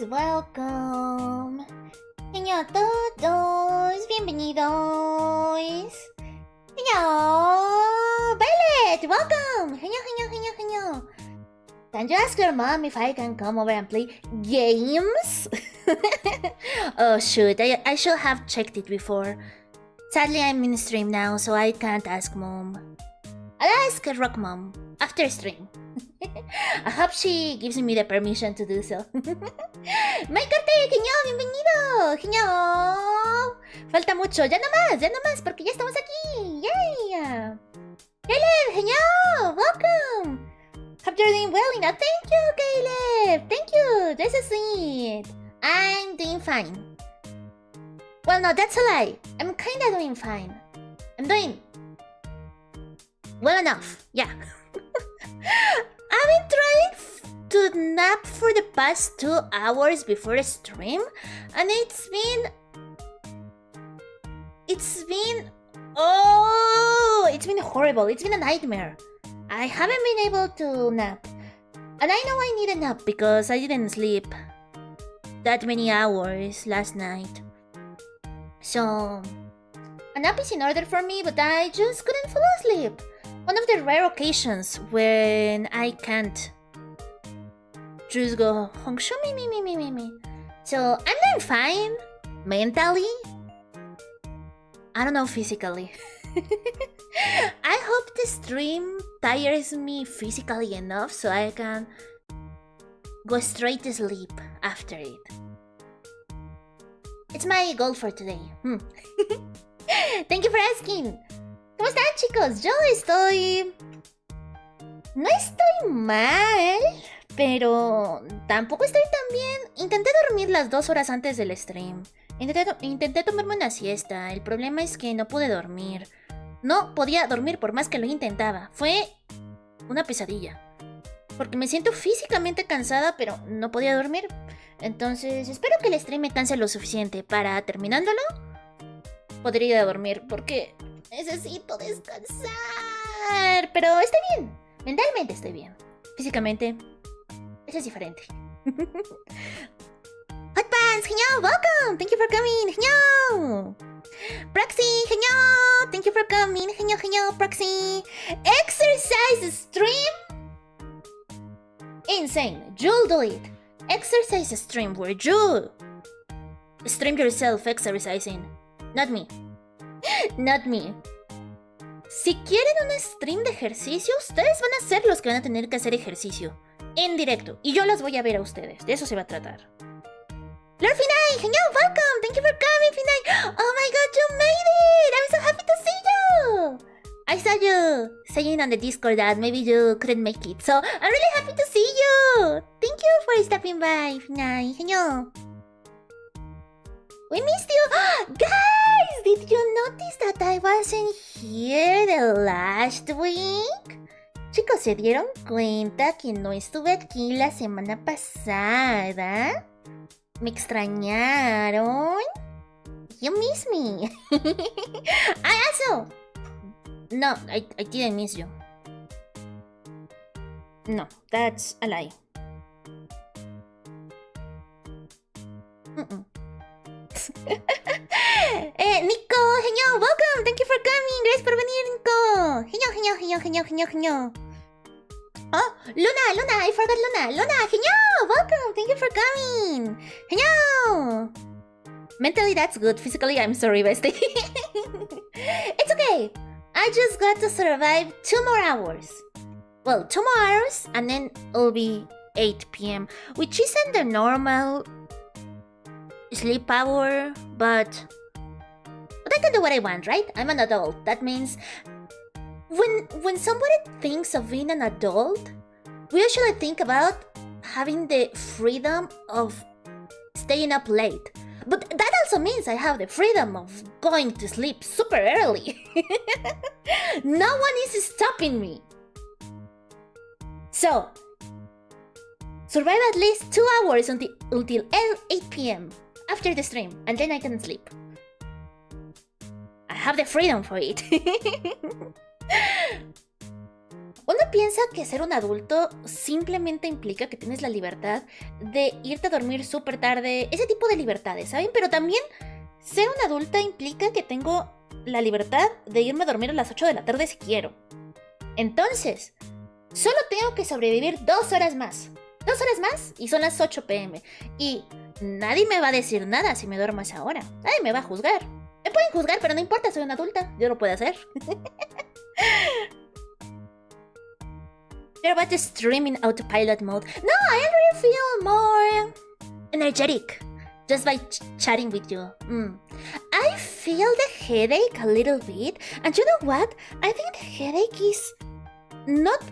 welcome. Heño a todos, bienvenidos. Heño, Violet, welcome. Heño. Can you ask your mom if I can come over and play games? Oh shoot, I should have checked it before. Sadly, I'm in stream now, so I can't ask mom. I'll ask Rock Mom after stream. I hope she gives me the permission to do so. Mike Arte, Heño, bienvenido. Heño. Falta mucho, ya no más, porque ya estamos aquí. Yay. Caleb, Heño, welcome. Hope you're doing well, Ina. Thank you, Caleb. Thank you. That's so sweet. I'm doing fine. Well, no, that's a lie. I'm kinda doing fine. I'm doing well enough. Yeah. I've been trying to nap for the past 2 hours before a stream, and it's been horrible. It's been a nightmare. I haven't been able to nap, and I know I need a nap because I didn't sleep that many hours last night. So a nap is in order for me, but I just couldn't fall asleep. One of the rare occasions when I can't just go hongshu me. So I'm doing fine mentally. I don't know, physically. I hope the stream tires me physically enough so I can go straight to sleep after it. It's my goal for today. Thank you for asking. ¿Cómo están, chicos? Yo no estoy mal, pero tampoco estoy tan bien. Intenté dormir las 2 horas antes del stream. Intenté tomarme una siesta. El problema es que no pude dormir. No podía dormir por más que lo intentaba. Fue una pesadilla. Porque me siento físicamente cansada, pero no podía dormir. Entonces, espero que el stream me canse lo suficiente para, terminándolo, poder ir a dormir. Porque necesito descansar. Pero estoy bien. Mentalmente estoy bien. Físicamente, eso es diferente. Hot Pants, Heño, welcome. Thank you for coming, Heño. Proxy, Heño. Thank you for coming, Heño, Proxy. Exercise stream? Insane. You'll do it. Exercise stream where you stream yourself exercising. Not me. Not me. Si quieren un stream de ejercicio, ustedes van a ser los que van a tener que hacer ejercicio en directo. Y yo las voy a ver a ustedes. De eso se va a tratar. Lord Finay, Heño, welcome. Thank you for coming, Finay. Oh my god, you made it. I'm so happy to see you. I saw you saying on the Discord that maybe you couldn't make it. So I'm really happy to see you. Thank you for stopping by, Finay. Heño. We missed you! Guys! Did you notice that I wasn't here the last week? Chicos, ¿se dieron cuenta que no estuve aquí la semana pasada? ¿Me extrañaron? You miss me. I also... No, I didn't miss you. No, that's a lie. Nico, Heño, welcome. Thank you for coming. Gracias por venir, Nico. Heño. Oh, Luna, I forgot Luna, Heño, welcome. Thank you for coming. Heño. Mentally, that's good. Physically, I'm sorry, bestie. It's okay. I just got to survive 2 more hours. Well, 2 more hours, and then it'll be 8 p.m., which isn't the normal sleep hour, but I can do what I want, right? I'm an adult. That means when somebody thinks of being an adult, we usually think about having the freedom of staying up late. But that also means I have the freedom of going to sleep super early. No one is stopping me. So, survive at least 2 hours until 8 p.m. after the stream, and then I can sleep. I have the freedom for it. Uno piensa que ser un adulto simplemente implica que tienes la libertad de irte a dormir súper tarde, ese tipo de libertades, ¿saben? Pero también ser una adulta implica que tengo la libertad de irme a dormir a las 8 de la tarde si quiero. Entonces, solo tengo que sobrevivir 2 horas más. 2 horas más y son las 8 p.m. Y nadie me va a decir nada si me duermo a esa hora. Nadie me va a juzgar. Me pueden juzgar, pero no importa, soy una adulta. Yo lo puedo hacer. You're about to stream in autopilot mode. No, I already feel more energetic just by chatting with you. I feel the headache a little bit. And you know what? I think the headache is not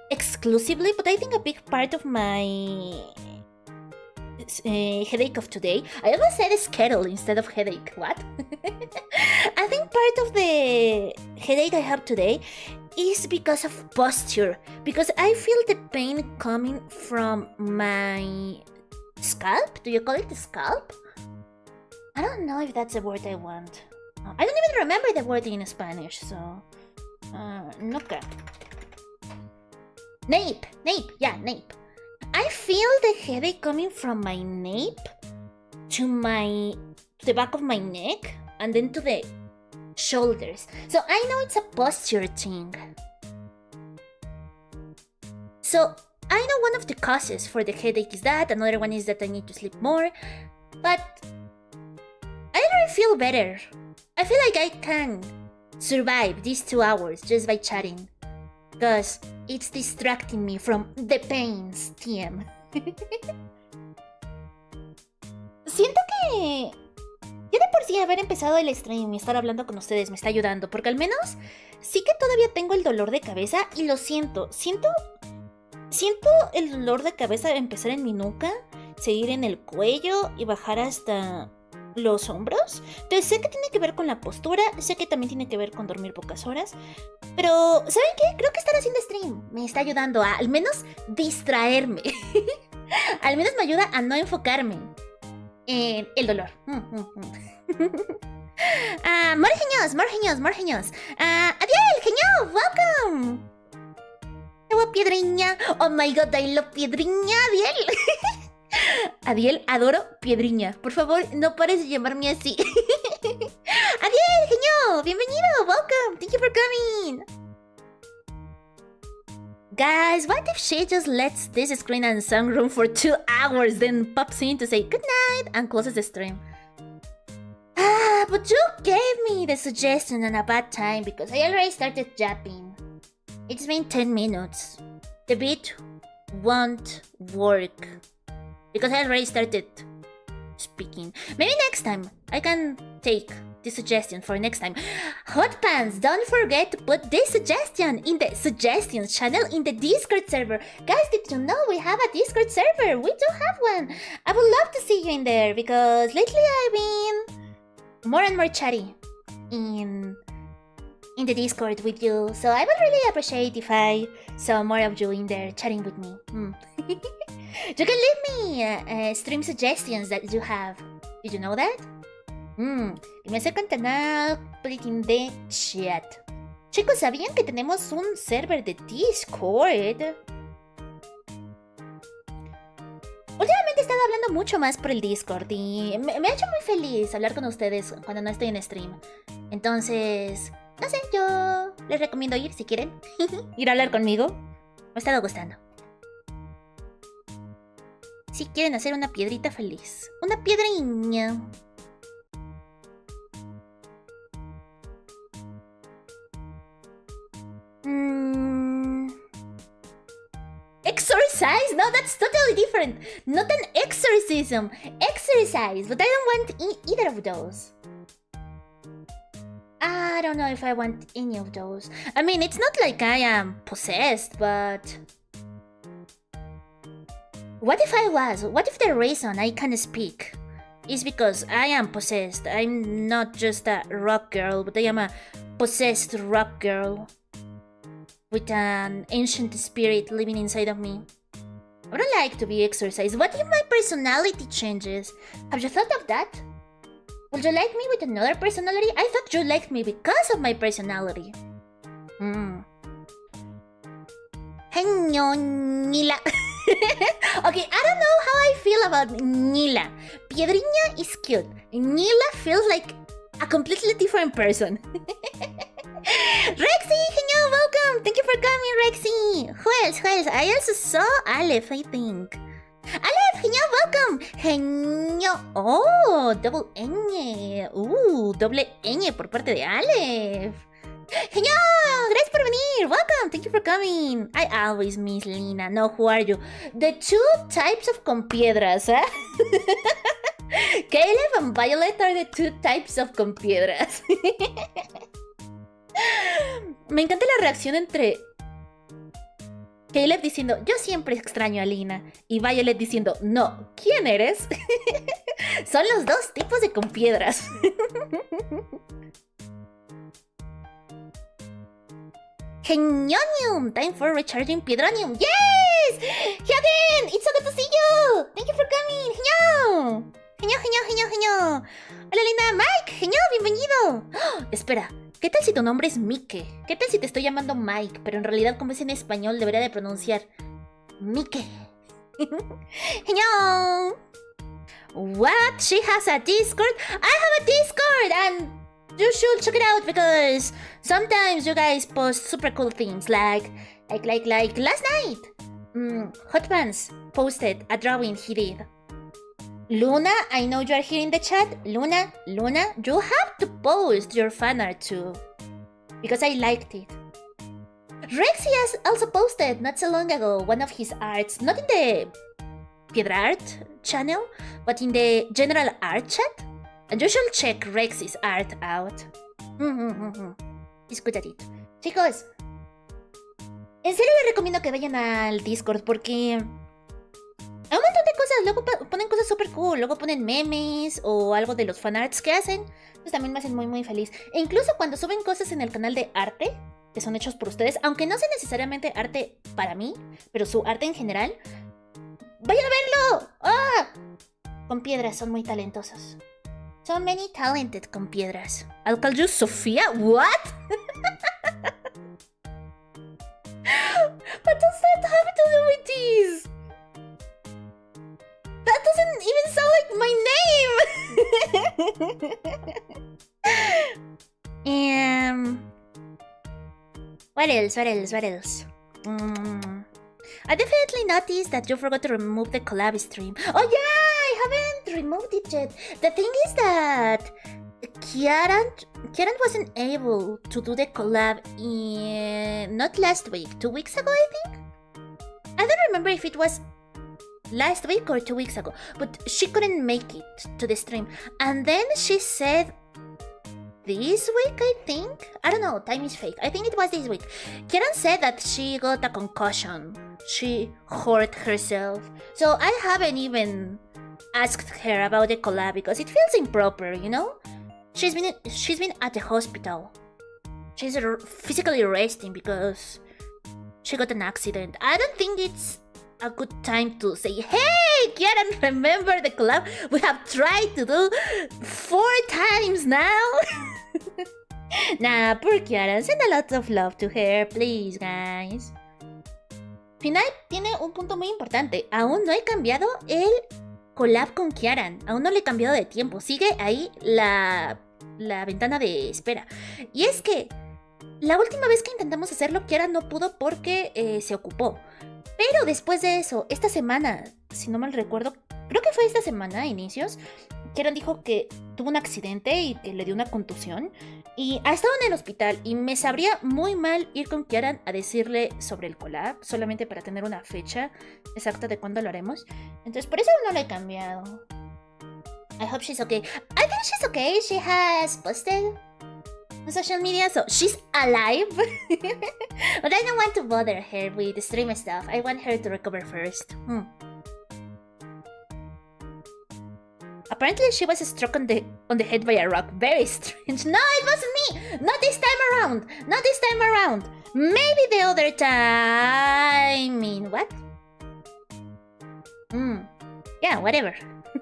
exclusively, but I think a big part of my headache of today. I almost said schedule instead of headache. What? I think part of the headache I have today is because of posture. Because I feel the pain coming from my scalp. Do you call it scalp? I don't know if that's the word I want. I don't even remember the word in Spanish, so... Nuca. Nape. Yeah, nape. I feel the headache coming from my nape to the back of my neck and then to the shoulders. So I know it's a posture thing. So I know one of the causes for the headache is that. Another one is that I need to sleep more. But I already feel better. I feel like I can survive these 2 hours just by chatting. Because it's distracting me from the pains, TM. Siento que ya de por sí haber empezado el stream y estar hablando con ustedes me está ayudando. Porque al menos sí que todavía tengo el dolor de cabeza y lo siento. Siento el dolor de cabeza empezar en mi nuca, seguir en el cuello y bajar hasta los hombros. Entonces sé que tiene que ver con la postura, sé que también tiene que ver con dormir pocas horas. Pero, ¿saben qué? Creo que estar haciendo stream me está ayudando a al menos distraerme. Al menos me ayuda a no enfocarme en el dolor. More Heños. Adiel, Heño, welcome. Hello, Piedriña. Oh my god, I love Piedriña, Adiel. Adiel, adoro Piedriña. Por favor, no pares de llamarme así. Adiel, Heño, bienvenido, welcome. Thank you for coming. Guys, what if she just lets this screen and song room for 2 hours, then pops in to say good night and closes the stream? But you gave me the suggestion on a bad time because I already started yapping. It's been 10 minutes. The beat won't work because I already started speaking. Maybe next time I can take the suggestion for next time. Hot Pants, don't forget to put this suggestion in the suggestions channel in the Discord server. Guys, did you know we have a Discord server? We do have one. I would love to see you in there because lately I've been more and more chatty in the Discord with you. So I would really appreciate if I saw more of you in there chatting with me. You can leave me stream suggestions that you have. Did you know that? Y me acerco al canal, put it in the chat. Chicos, ¿sabían que tenemos un server de Discord? Últimamente he estado hablando mucho más por el Discord y me ha hecho muy feliz hablar con ustedes cuando no estoy en stream. Entonces, no sé, yo les recomiendo ir si quieren. Ir a hablar conmigo. Me ha estado gustando. Si quieren hacer una piedrita feliz. Una piedriña. Exorcise? No, that's totally different. Not an exorcism. Exercise. But I don't want either of those. I don't know if I want any of those. I mean, it's not like I am possessed, but... What if I was? What if the reason I can speak is because I am possessed? I'm not just a rock girl, but I am a possessed rock girl with an ancient spirit living inside of me. I would like to be exorcised. What if my personality changes? Have you thought of that? Would you like me with another personality? I thought you liked me because of my personality. Heño, Nila. Okay, I don't know how I feel about Nila. Piedrina is cute. Nila feels like a completely different person. Rexy, Heño, welcome. Thank you for coming, Rexy. Who else? Who else? I also saw Aleph, I think. Aleph, Heño, welcome. Heño. Oh, double ñ. Doble ñ por parte de Aleph. Heño, gracias por venir. Welcome. Thank you for coming. I always miss Lina. No, who are you? The two types of compiedras, huh? Caleb and Violet are the two types of compiedras. Me encanta la reacción entre Caleb diciendo, yo siempre extraño a Lina, y Violet diciendo, no, ¿quién eres? Son los dos tipos de compiedras. Heñonium! Time for recharging Piedronium! Yes! Hyagin! It's so good to see you! Thank you for coming! Heño! Heño. Hola, linda Mike. Heño, bienvenido. ¡Oh! Espera, ¿qué tal si tu nombre es Mike? ¿Qué tal si te estoy llamando Mike, pero en realidad como es en español debería de pronunciar Mike? Heño! What? She has a Discord? I have a Discord and you should check it out because sometimes you guys post super cool things like last night. Hotpants posted a drawing he did. Luna, I know you are here in the chat. Luna, you have to post your fan art too, because I liked it. Rexy has also posted not so long ago one of his arts, not in the Piedra Art channel, but in the general art chat. And you should check Rexy's art out. He's good at it. Chicos, en serio les recomiendo que vayan al Discord porque hay un montón de cosas. Luego ponen cosas super cool. Luego ponen memes o algo de los fanarts que hacen. Pues también me hacen muy muy feliz. E incluso cuando suben cosas en el canal de Arte, que son hechos por ustedes, aunque no sea necesariamente arte para mí, pero su arte en general, ¡vayan a verlo! ¡Ah! Compiedras son muy talentosos. So many talented compiedras. I'll call you Sofia? What? What does that have to do with this? That doesn't even sound like my name! What else? I definitely noticed that you forgot to remove the collab stream. Oh yeah, I haven't removed it yet. The thing is that Kieran wasn't able to do the collab not last week, 2 weeks ago I think? I don't remember if it was last week or 2 weeks ago, but she couldn't make it to the stream. And then she said this week, I think? I don't know, time is fake. I think it was this week. Kieran said that she got a concussion. She hurt herself. So I haven't even asked her about the collab because it feels improper, you know? She's been at the hospital. She's physically resting because she got an accident. I don't think it's a good time to say, hey, Kieran, remember the collab we have tried to do 4 times now? Nah, poor Kieran, send a lot of love to her, please, guys. Final tiene un punto muy importante. Aún no he cambiado el collab con Kieran. Aún no le he cambiado de tiempo. Sigue ahí la ventana de espera. Y es que la última vez que intentamos hacerlo, Kieran no pudo porque se ocupó. Pero después de eso, esta semana, si no mal recuerdo, creo que fue esta semana, a inicios, Kieran dijo que tuvo un accidente y que le dio una contusión. Y ha estado en el hospital y me sabría muy mal ir con Kieran a decirle sobre el collab, solamente para tener una fecha exacta de cuándo lo haremos. Entonces por eso no lo he cambiado. I hope she's okay. I think she's okay. She has posted on social media, so she's alive. But I don't want to bother her with the stream stuff. I want her to recover first. Apparently she was struck on the head by a rock. Very strange. No, it wasn't me! Not this time around! Maybe the other time... What? Yeah, whatever.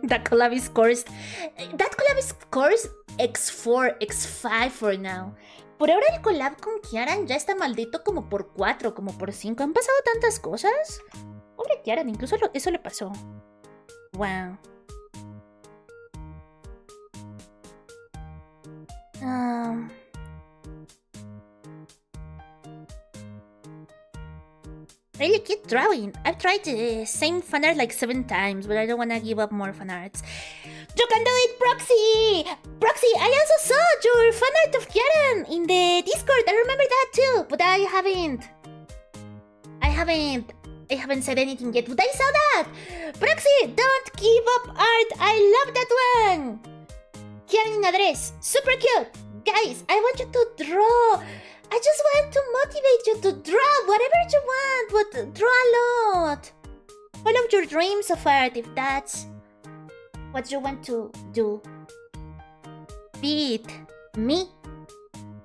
That collab is cursed. That collab is cursed X4, X5 for now. Por ahora el collab con Kiaran ya está maldito como por 4, como por 5. Han pasado tantas cosas. Pobre Kiaran, incluso eso le pasó. Wow. Really keep drawing. I've tried the same fanart like 7 times, but I don't wanna give up more fanarts. You can do it, Proxy! Proxy, I also saw your fanart of Kiaran in the Discord. I remember that too, but I haven't said anything yet, but I saw that! Proxy, don't give up art! I love that one! Kiaran in a dress, super cute! Guys, I want you to draw! I just want to motivate you to draw whatever you want, but draw a lot! Follow your dreams of art if that's what you want to do. Be it me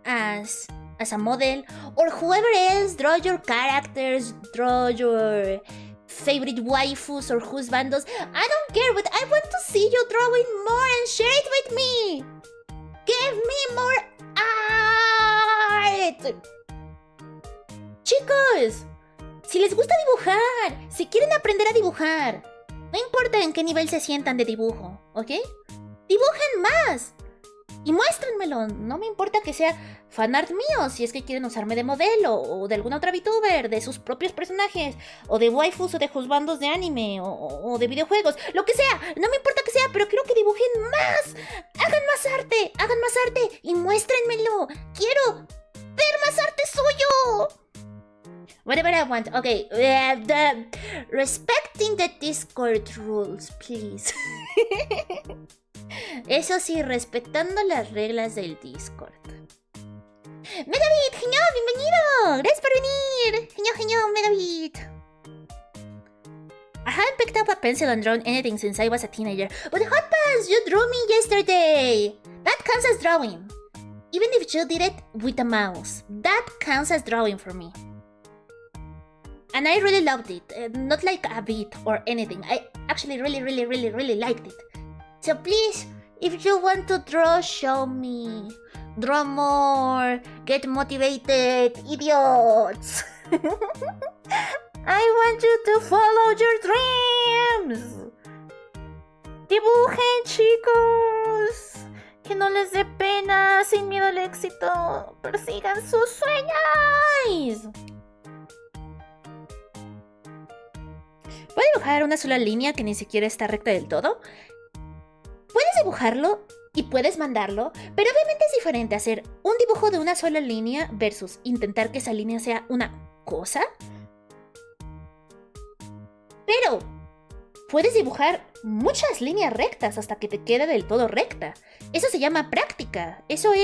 as a model, or whoever else, draw your characters, draw your favorite waifus or husbandos. I don't care, but I want to see you drawing more and share it with me. Give me more art. Chicos, si les gusta dibujar, si quieren aprender a dibujar, no importa en qué nivel se sientan de dibujo, ¿ok? Dibujen más y muéstrenmelo. No me importa que sea fanart mío, si es que quieren usarme de modelo o de alguna otra Vtuber, de sus propios personajes, o de waifus o de husbandos de anime o de videojuegos, lo que sea. No me importa que sea, pero quiero que dibujen más. Hagan más arte y muéstrenmelo. Quiero ver más arte suyo. Whatever I want. Okay, respecting the Discord rules, please. Eso sí, respetando las reglas del Discord. Megabit, Heño, bienvenido. Gracias por venir. Heño, Megabit. I haven't picked up a pencil and drawn anything since I was a teenager. But Hot Pants, you drew me yesterday. That counts as drawing. Even if you did it with a mouse, that counts as drawing for me. And I really loved it. Not like a bit or anything. I actually really liked it. So please, if you want to draw, show me. Draw more. Get motivated, idiots. I want you to follow your dreams. Dibujen, chicos. Que no les dé pena, sin miedo al éxito. Persigan sus sueños. ¿Puedo dibujar una sola línea que ni siquiera está recta del todo? Puedes dibujarlo y puedes mandarlo, pero obviamente es diferente hacer un dibujo de una sola línea versus intentar que esa línea sea una cosa. Pero puedes dibujar muchas líneas rectas hasta que te quede del todo recta. Eso se llama práctica. Esos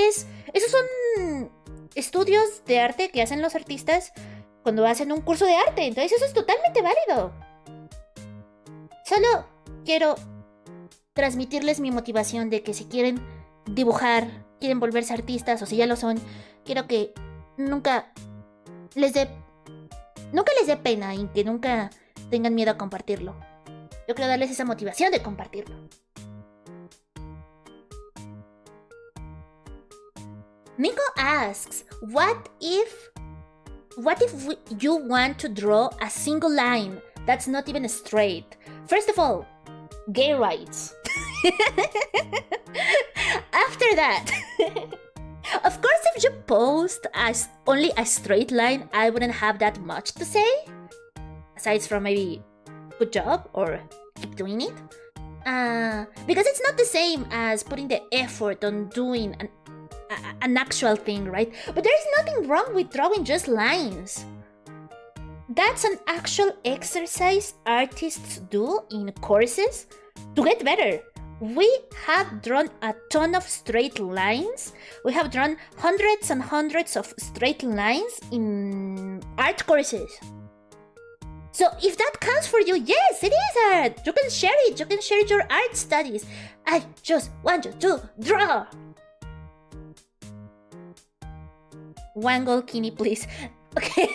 son estudios de arte que hacen los artistas cuando hacen un curso de arte. Entonces eso es totalmente válido. Solo quiero transmitirles mi motivación de que si quieren dibujar, quieren volverse artistas o si ya lo son, quiero que nunca les dé pena y que nunca tengan miedo a compartirlo. Yo quiero darles esa motivación de compartirlo. Nico asks, what if you want to draw a single line that's not even straight? First of all, gay rights. After that, of course, if you post as only a straight line, I wouldn't have that much to say. Aside from maybe good job or keep doing it. Because it's not the same as putting the effort on doing an actual thing, right? But there is nothing wrong with drawing just lines. That's an actual exercise artists do in courses to get better. We have drawn a ton of straight lines. We have drawn hundreds and hundreds of straight lines in art courses. So if that counts for you, yes, it is art. You can share it. You can share your art studies. I just want you to draw. Wangle Kini, please. Okay.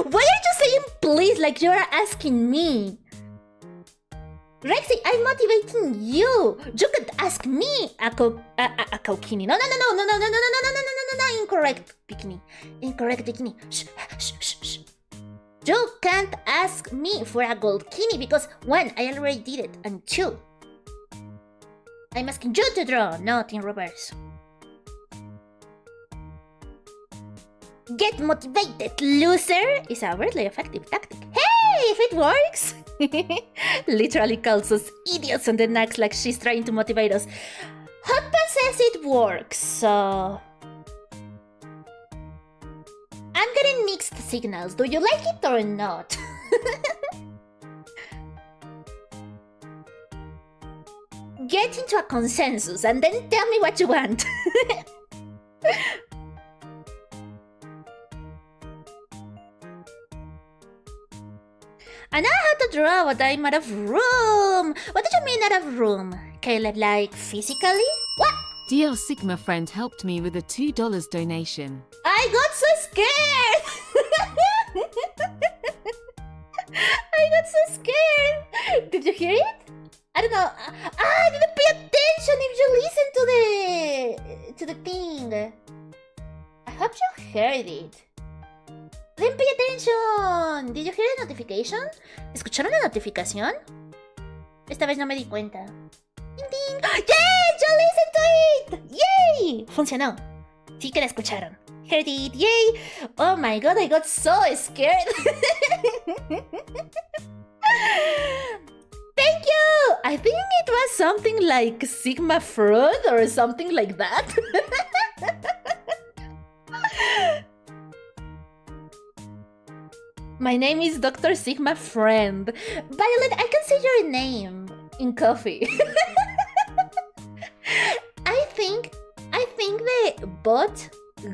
Why are you saying please like you're asking me? Rexy, I'm motivating you. You could ask me a coquini. No, incorrect bikini. Incorrect bikini. Shh. You can't ask me for a gold kini because one, I already did it, and two, I'm asking you to draw, not in reverse. Get motivated, loser, is a really effective tactic. Hey, if it works! Literally calls us idiots on the necks like she's trying to motivate us. Hotpan says it works, so... I'm getting mixed signals. Do you like it or not? Get into a consensus and then tell me what you want. I know how to draw, but I'm out of room. What did you mean out of room? Caleb, like physically? What? DL Sigma friend helped me with a $2 donation. I got so scared! I got so scared! Did you hear it? I don't know. I didn't pay attention if you listen to the thing. I hope you heard it. Didn't pay attention. Did you hear the notification? ¿Escucharon la notificación? Esta vez no me di cuenta. Ding ding. ¡Yay! ¡You listened to it! ¡Yay! Funcionó. Sí que la escucharon. Heard it. Yay! Oh my god, I got so scared. Thank you! I think it was something like Sigma Freud or something like that. My name is Dr. Sigma Friend. Violet, I can see your name in coffee. I think the bot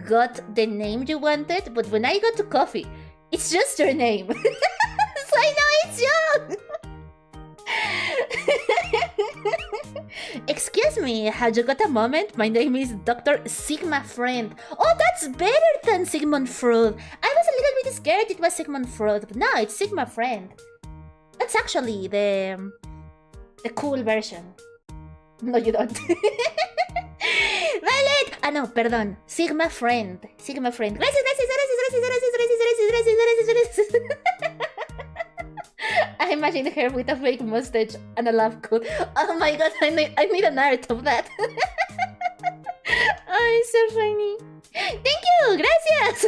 got the name you wanted, but when I got to coffee, it's just your name. So I know it's you! Excuse me, have you got a moment? My name is Dr. Sigma Friend. Oh, that's better than Sigmund Freud. I was a little bit scared it was Sigmund Freud, but no, it's Sigma Friend. That's actually the cool version. No, you don't. Violet! Ah, no, perdón. Sigma Friend. Sigma Friend. Gracias. I imagine her with a fake mustache and a laugh coat. Oh my god, I need an art of that. Oh, it's so funny. Thank you, gracias.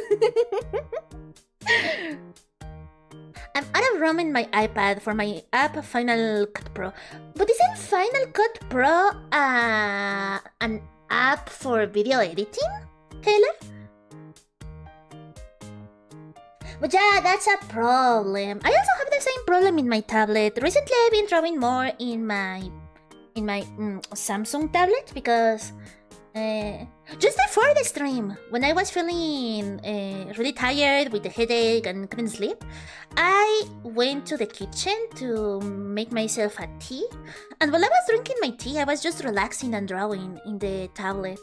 I'm out of room in my iPad for my app Final Cut Pro. But isn't Final Cut Pro an app for video editing, Taylor? But yeah, that's a problem. I also have the same problem in my tablet. Recently, I've been drawing more in my Samsung tablet because just before the stream, when I was feeling really tired with a headache and couldn't sleep, I went to the kitchen to make myself a tea. And while I was drinking my tea, I was just relaxing and drawing in the tablet.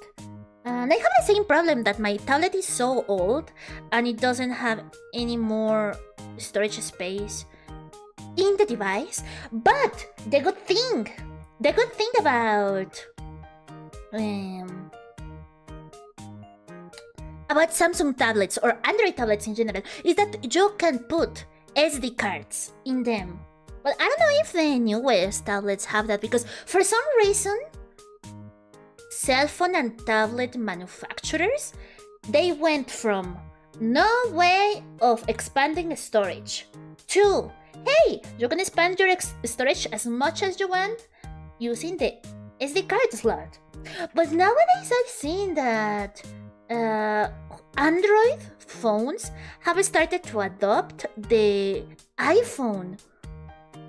And I have the same problem that my tablet is so old and it doesn't have any more storage space in the device. But the good thing about Samsung tablets or Android tablets in general is that you can put SD cards in them. Well, I don't know if the newest tablets have that because for some reason cell phone and tablet manufacturers, they went from no way of expanding storage to, hey, you can expand your storage as much as you want using the SD card slot. But nowadays I've seen that Android phones have started to adopt the iPhone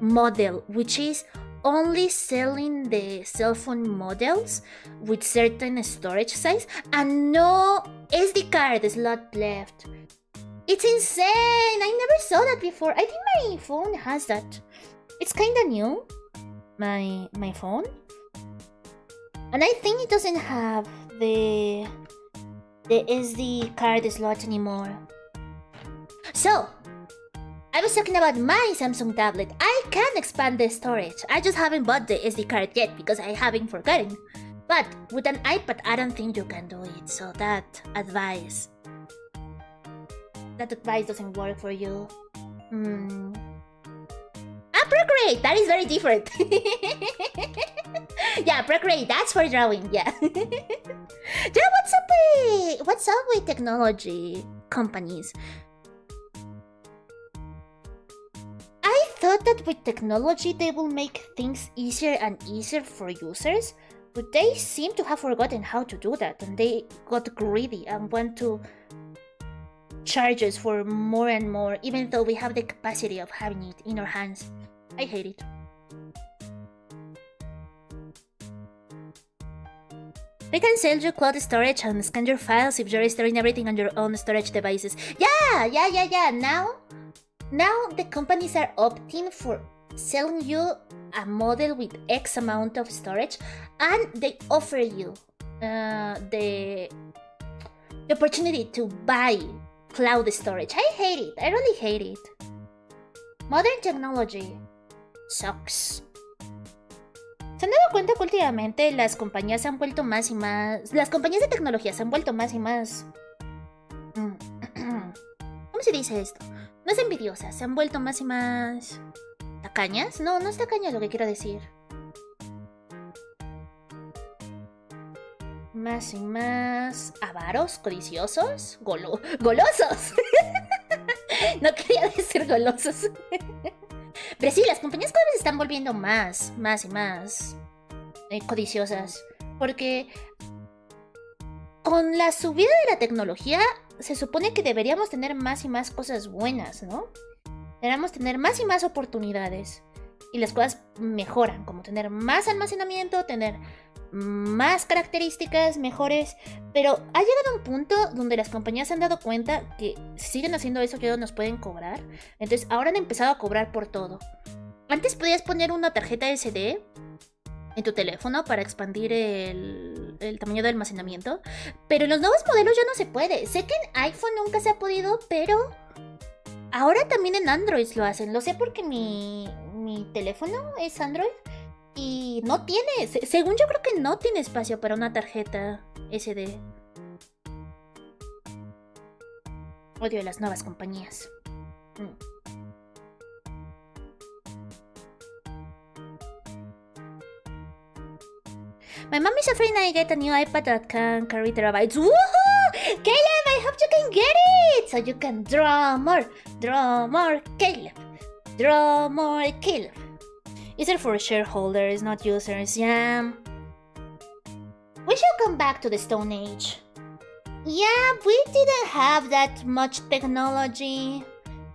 model, which is only selling the cell phone models with certain storage size and no SD card slot left. It's insane! I never saw that before. I think my phone has that. It's kinda new, my phone. And I think it doesn't have the SD card slot anymore. So, I was talking about my Samsung tablet. I can expand the storage. I just haven't bought the SD card yet because I haven't forgotten. But with an iPad, I don't think you can do it. So that advice doesn't work for you. Procreate! That is very different. Yeah, Procreate, that's for drawing, yeah. Yeah, what's up with technology companies? I thought that with technology they will make things easier and easier for users, but they seem to have forgotten how to do that, and they got greedy and want to charge us for more and more, even though we have the capacity of having it in our hands. I hate it. They can sell you cloud storage and scan your files if you're storing everything on your own storage devices. Yeah. Now the companies are opting for selling you a model with X amount of storage, and they offer you the opportunity to buy cloud storage. I hate it. I really hate it. Modern technology sucks. ¿Se han dado cuenta que últimamente las compañías se han vuelto más y más... Las compañías de tecnología se han vuelto más y más... ¿Cómo se dice esto? No es envidiosas, se han vuelto más y más... ¿Tacañas? No es tacañas lo que quiero decir. Más y más... ¿Avaros? ¿Codiciosos? ¡Golosos! No quería decir golosos. Pero sí, las compañías cada vez se están volviendo más y más codiciosas. Porque con la subida de la tecnología se supone que deberíamos tener más y más cosas buenas, ¿no? Deberíamos tener más y más oportunidades. Y las cosas mejoran, como tener más almacenamiento, tener más características mejores. Pero ha llegado un punto donde las compañías se han dado cuenta que si siguen haciendo eso ya no nos pueden cobrar. Entonces ahora han empezado a cobrar por todo. Antes podías poner una tarjeta SD en tu teléfono para expandir el tamaño de almacenamiento, pero en los nuevos modelos ya no se puede. Sé que en iPhone nunca se ha podido, pero ahora también en Android lo hacen. Lo sé porque mi teléfono es Android y no tiene, según yo creo que no tiene espacio para una tarjeta SD. Odio a las nuevas compañías. My mom is afraid I get a new iPad that can carry terabytes. Woohoo! Caleb, I hope you can get it! So you can draw more, Caleb. Draw more, Caleb. Is it for shareholders, not users? Yeah. We should come back to the Stone Age. Yeah, we didn't have that much technology.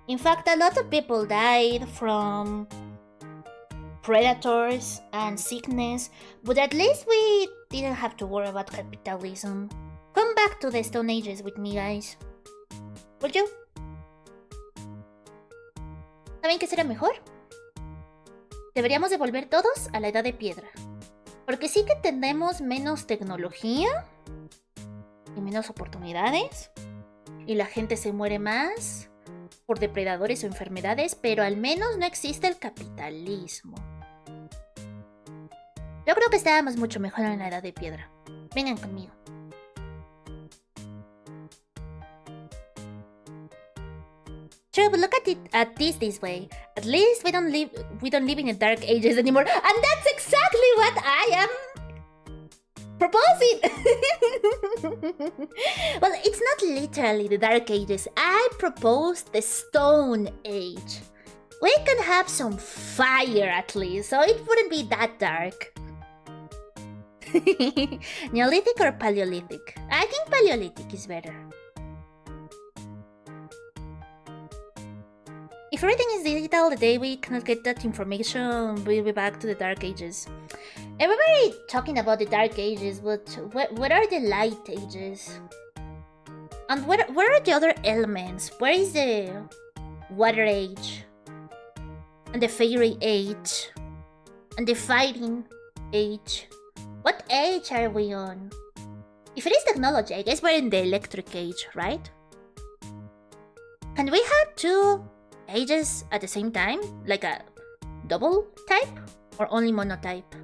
In fact, a lot of people died from predators and sickness, but at least we didn't have to worry about capitalism. Come back to the Stone Ages with me, guys. Would you? ¿Saben qué será mejor? Deberíamos de volver todos a la edad de piedra. Porque sí que tenemos menos tecnología y menos oportunidades. Y la gente se muere más por depredadores o enfermedades, pero al menos no existe el capitalismo. Yo creo que estábamos mucho mejor en la edad de piedra. Vengan conmigo. True, but look at this way. At least we don't live in the dark ages anymore, and that's exactly what I am proposing. Well, it's not literally the dark ages. I propose the Stone Age. We can have some fire at least, so it wouldn't be that dark. Neolithic or Paleolithic? I think Paleolithic is better. If everything is digital, the day we cannot get that information, we'll be back to the Dark Ages. Everybody talking about the Dark Ages, but what are the Light Ages? And where are the other elements? Where is the Water Age? And the Fairy Age? And the Fighting Age? What age are we on? If it is technology, I guess we're in the Electric Age, right? Can we have two ages at the same time? Like a double type? Or only monotype?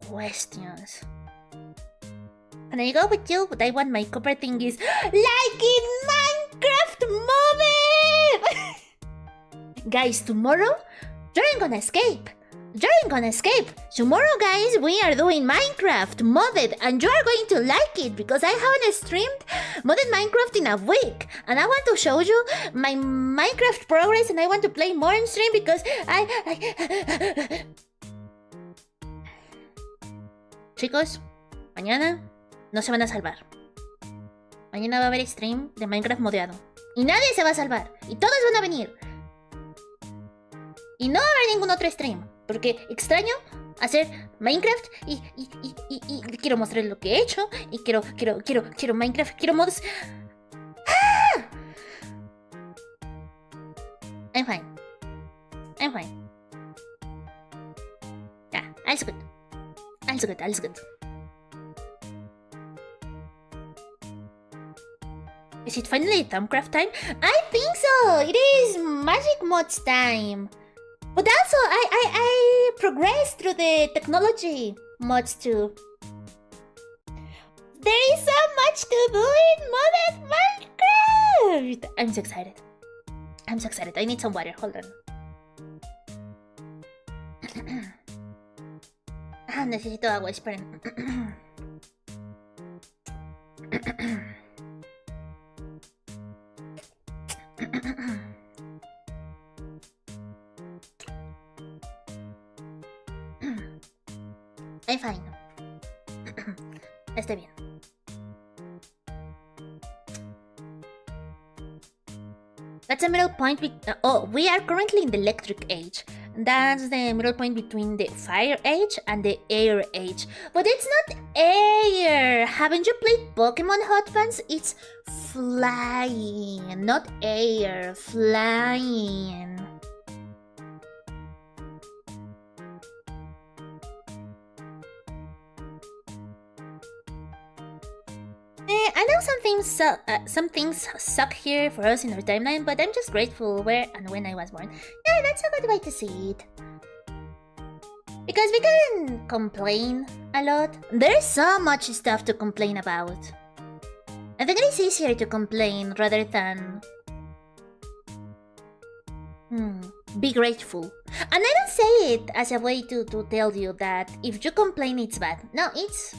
Questions. Can I go with you? But I want my copper thingies like in Minecraft modded! Guys, tomorrow, you're gonna escape. You're gonna escape. Tomorrow, guys, we are doing Minecraft modded, and you are going to like it because I haven't streamed modded Minecraft in a week, and I want to show you my Minecraft progress, and I want to play more in stream because Chicos, mañana no se van a salvar. Mañana va a haber stream de Minecraft modeado. Y nadie se va a salvar. Y todos van a venir. Y no va a haber ningún otro stream. Porque extraño hacer Minecraft y quiero mostrar lo que he hecho. Y quiero Minecraft, quiero mods. ¡Ah! I'm fine. I'm fine. Yeah, all's good. All's good, all's good. Is it finally Thumbcraft time? I think so! It is Magic Mods time! But also, I progressed through the technology mods too. There is so much to do in modded Minecraft! I'm so excited. I'm so excited. I need some water. Hold on. Necesito agua, esperen. I'm fine. Estoy bien. That's the middle point. We are currently in the electric age. That's the middle point between the fire age and the air age. But it's not air. Haven't you played Pokemon Hot Pants? It's flying, not air. Flying. I know some things suck here for us in our timeline, but I'm just grateful where and when I was born. Yeah, that's a good way to see it. Because we can complain a lot. There's so much stuff to complain about. I think it is easier to complain rather than be grateful. And I don't say it as a way to tell you that if you complain it's bad. No, it's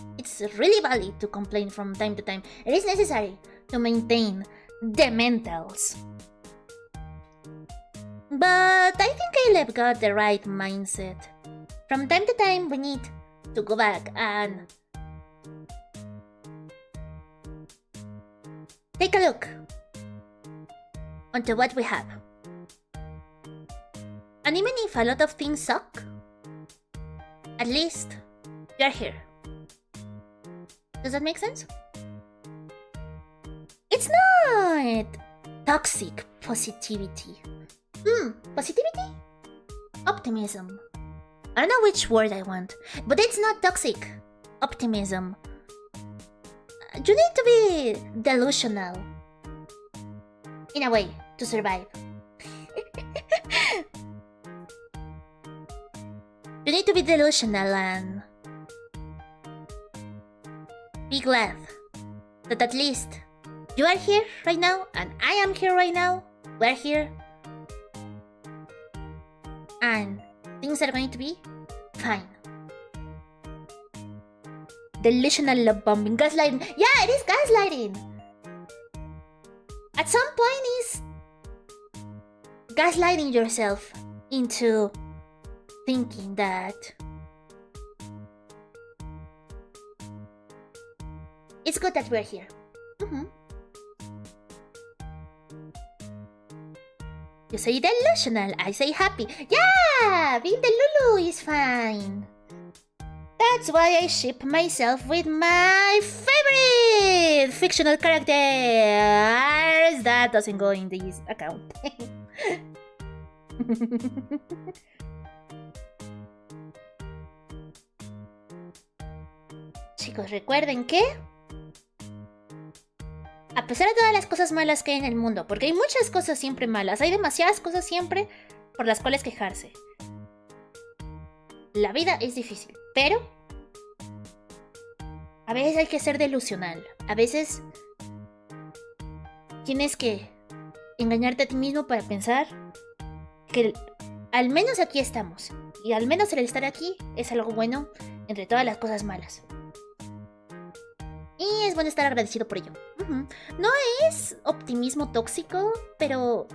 really valid to complain from time to time. It is necessary to maintain the mentals. But I think Caleb got the right mindset. From time to time we need to go back and take a look onto what we have. And even if a lot of things suck, at least you're here. Does that make sense? It's not toxic positivity. Positivity? Optimism. I don't know which word I want, but it's not toxic. Optimism. You need to be delusional. In a way, to survive. You need to be delusional and be glad that at least you are here right now and I am here right now. We're here. And things are going to be fine. Delusional love bombing. Gaslighting. Yeah, it is gaslighting. At some point it's gaslighting yourself into thinking that it's good that we're here. You say delusional, I say happy. Yeah, being the Lulu is fine. That's why I ship myself with my favorite fictional characters. That doesn't go in this account. Chicos, recuerden que A pesar de todas las cosas malas que hay en el mundo, porque hay muchas cosas siempre malas, hay demasiadas cosas siempre por las cuales quejarse. La vida es difícil, pero a veces hay que ser delusional. A veces tienes que engañarte a ti mismo para pensar que al menos aquí estamos. Y al menos el estar aquí es algo bueno entre todas las cosas malas. Y es bueno estar agradecido por ello. No es optimismo tóxico, pero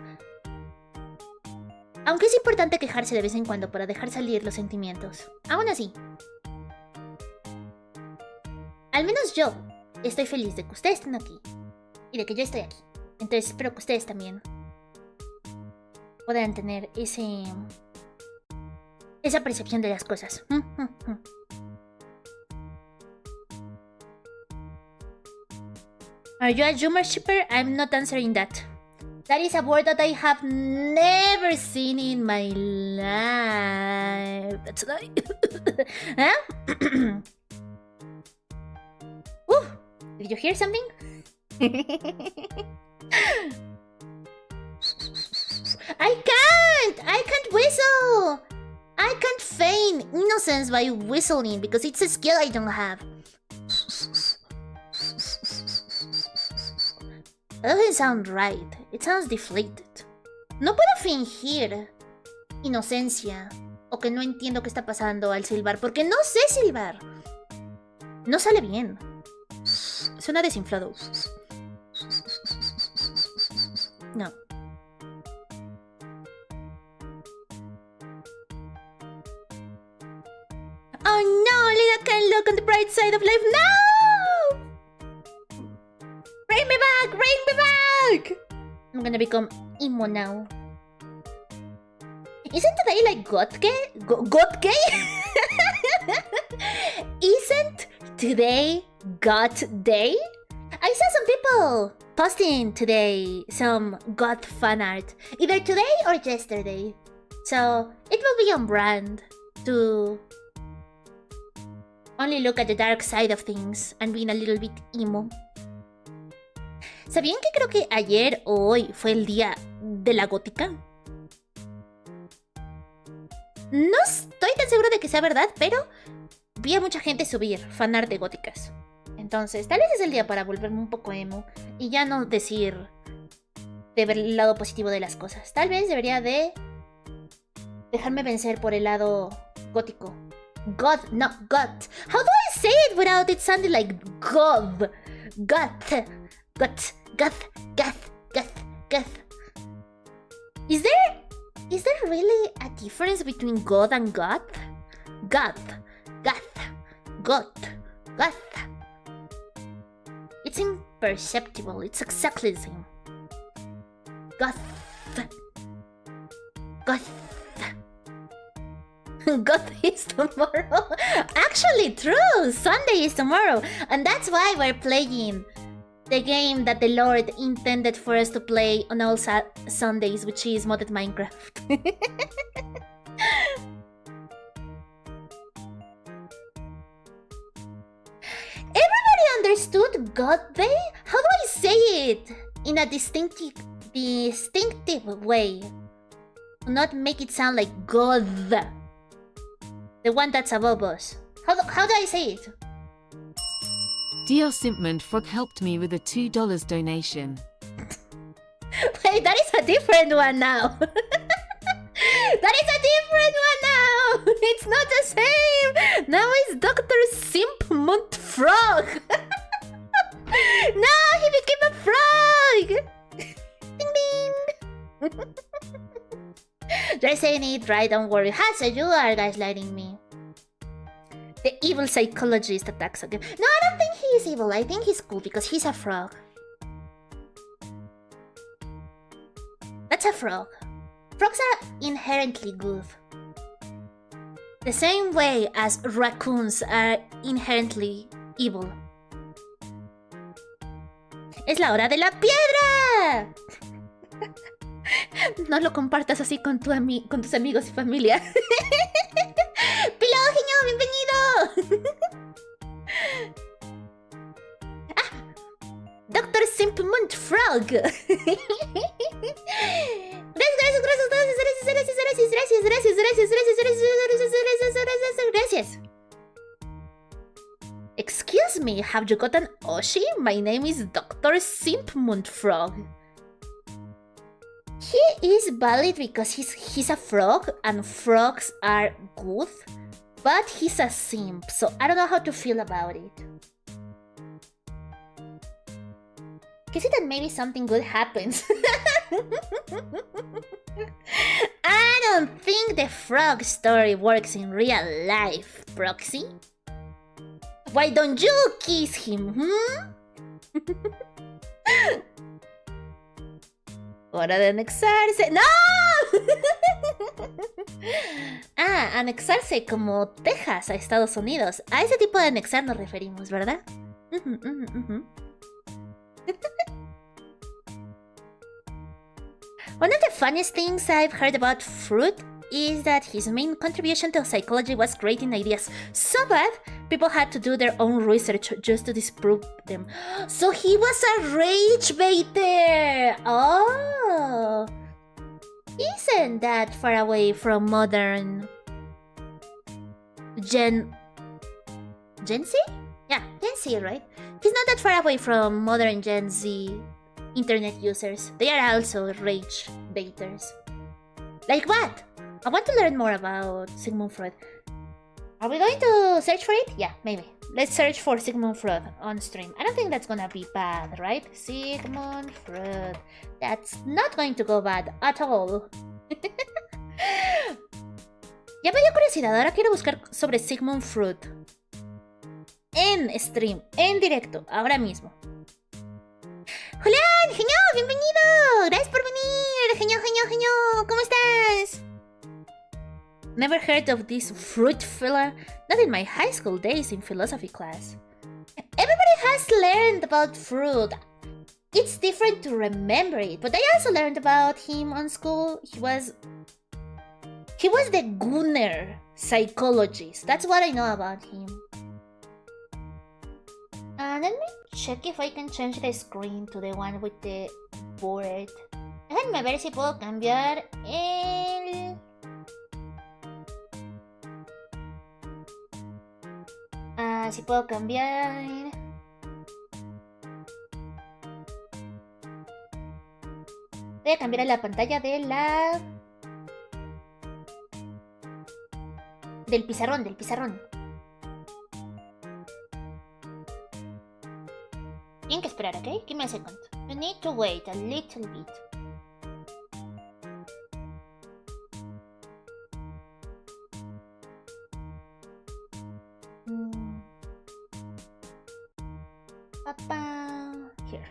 aunque es importante quejarse de vez en cuando para dejar salir los sentimientos. Aún así, al menos yo estoy feliz de que ustedes estén aquí y de que yo estoy aquí. Entonces espero que ustedes también puedan tener esa percepción de las cosas. Are you a humor shipper? I'm not answering that. That is a word that I have never seen in my life. That's right. Huh? Ooh, did you hear something? I can't whistle! I can't feign innocence by whistling because it's a skill I don't have. That doesn't sound right. It sounds deflated. No puedo fingir inocencia o que no entiendo qué está pasando al silbar porque no sé silbar. No sale bien. Suena desinflado. No. Oh no, Lina can't look on the bright side of life. No! Bring me back! Bring me back! I'm gonna become emo now. Isn't today like God Gay? God Gay? Isn't today God Day? I saw some people posting today some God fan art. Either today or yesterday. So it will be on brand to only look at the dark side of things and being a little bit emo. ¿Sabían que creo que ayer o hoy fue el día de la gótica? No estoy tan segura de que sea verdad, pero vi a mucha gente subir fanart de góticas. Entonces, tal vez es el día para volverme un poco emo y ya no decir de ver el lado positivo de las cosas. Tal vez debería de dejarme vencer por el lado gótico. God, no, God. How do I say it without it sounding like God? God. Goth. Is there really a difference between God and God? Goth. It's imperceptible. It's exactly the same. Goth. God is tomorrow. Actually, true. Sunday is tomorrow, and that's why we're playing the game that the Lord intended for us to play on all Sundays, which is modded Minecraft. Everybody understood God Day? How do I say it in a distinctive way? Do not make it sound like God. The one that's above us. How do I say it? Dear Simpman Frog helped me with a $2 donation. Wait, that is a different one now. That is a different one now. It's not the same. Now it's Dr. Simpmont Frog. No, he became a frog. Ding ding. You're saying it right, don't worry. Hasa, you are gaslighting me. The evil psychologist attacks again. No, I don't think he is evil. I think he's cool because he's a frog. That's a frog. Frogs are inherently good. The same way as raccoons are inherently evil. ¡Es la hora de la piedra! No lo compartas así con tus amigos y familia. ¡Pilo, Heño! ¡Bienvenido! ¡Ah! Dr. simp moon frog. Gracias. Excuse me, have you got an Oshi? My name is Dr. Simp Moon Frog. He is valid because he's a frog and frogs are good, but he's a simp, so I don't know how to feel about it. Can see that maybe something good happens. I don't think the frog story works in real life, Proxy. Why don't you kiss him, Hora de anexarse. ¡No! Anexarse como Texas a Estados Unidos. A ese tipo de anexar nos referimos, ¿verdad? One of the funniest things I've heard about Fruit is that his main contribution to psychology was creating ideas so bad people had to do their own research just to disprove them. So he was a rage baiter! Oh! Isn't that far away from modern... Gen Z? Yeah, Gen Z, right? He's not that far away from modern Gen Z internet users. They are also rage baiters. Like what? I want to learn more about Sigmund Freud. Are we going to search for it? Yeah, maybe. Let's search for Sigmund Freud on stream. I don't think that's gonna be bad, right? Sigmund Freud. That's not going to go bad at all. Ya me dio curiosidad, ahora quiero buscar sobre Sigmund Freud. En stream, en directo, ahora mismo. Julián, Heño, bienvenido. Gracias por venir. Heño, ¿cómo estás? Never heard of this fruit filler. Not in my high school days in philosophy class. Everybody has learned about fruit. It's different to remember it, but I also learned about him on school. He was the Gunner psychologist. That's what I know about him. Let me check if I can change the screen to the one with the board. Déjenme ver si puedo cambiar el... si puedo cambiar... Voy a cambiar la pantalla de la... Del pizarrón. Tienen que esperar, ¿ok? Give me a second. You need to wait a little bit. Here.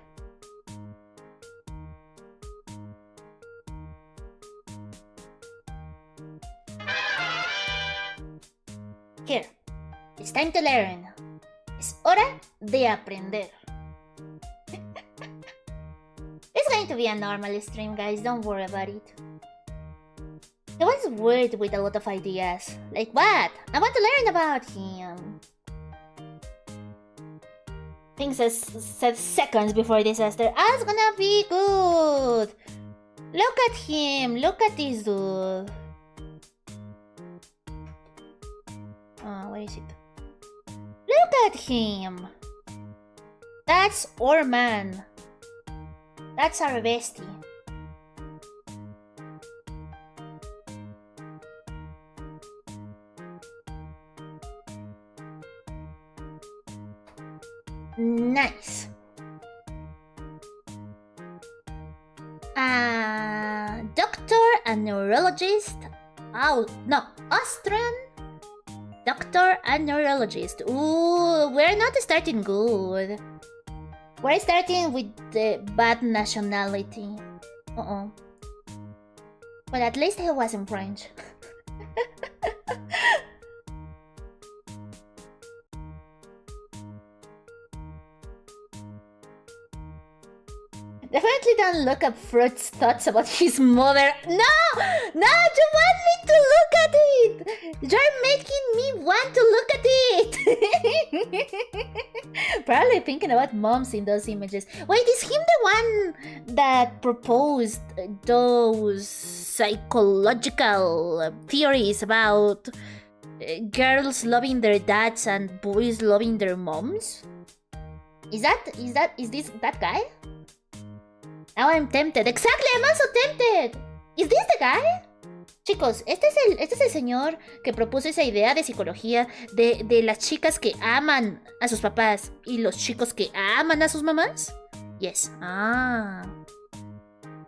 Here. It's time to learn. Es hora de aprender. It's going to be a normal stream, guys. Don't worry about it. It was weird with a lot of ideas. Like what? I want to learn about him. Things I said seconds before disaster. Ah, it's gonna be good. Look at him. Look at this dude. Oh, where is it? Look at him. That's our man. That's our bestie. Nice. Doctor and neurologist. Oh, no. Austrian doctor and neurologist. Ooh, we're not starting good. We're starting with the bad nationality. Uh-oh. But at least he wasn't French. Definitely don't look up Fruit's thoughts about his mother. No! No, you want me to look at it! You're making me want to look at it! Probably thinking about moms in those images. Wait, is him the one that proposed those psychological theories about girls loving their dads and boys loving their moms? Is this that guy? Now I'm tempted. Exactly, I'm also tempted. Is this the guy? Chicos, este es el señor que propuso esa idea de psicología de las chicas que aman a sus papás y los chicos que aman a sus mamás. Yes. Ah.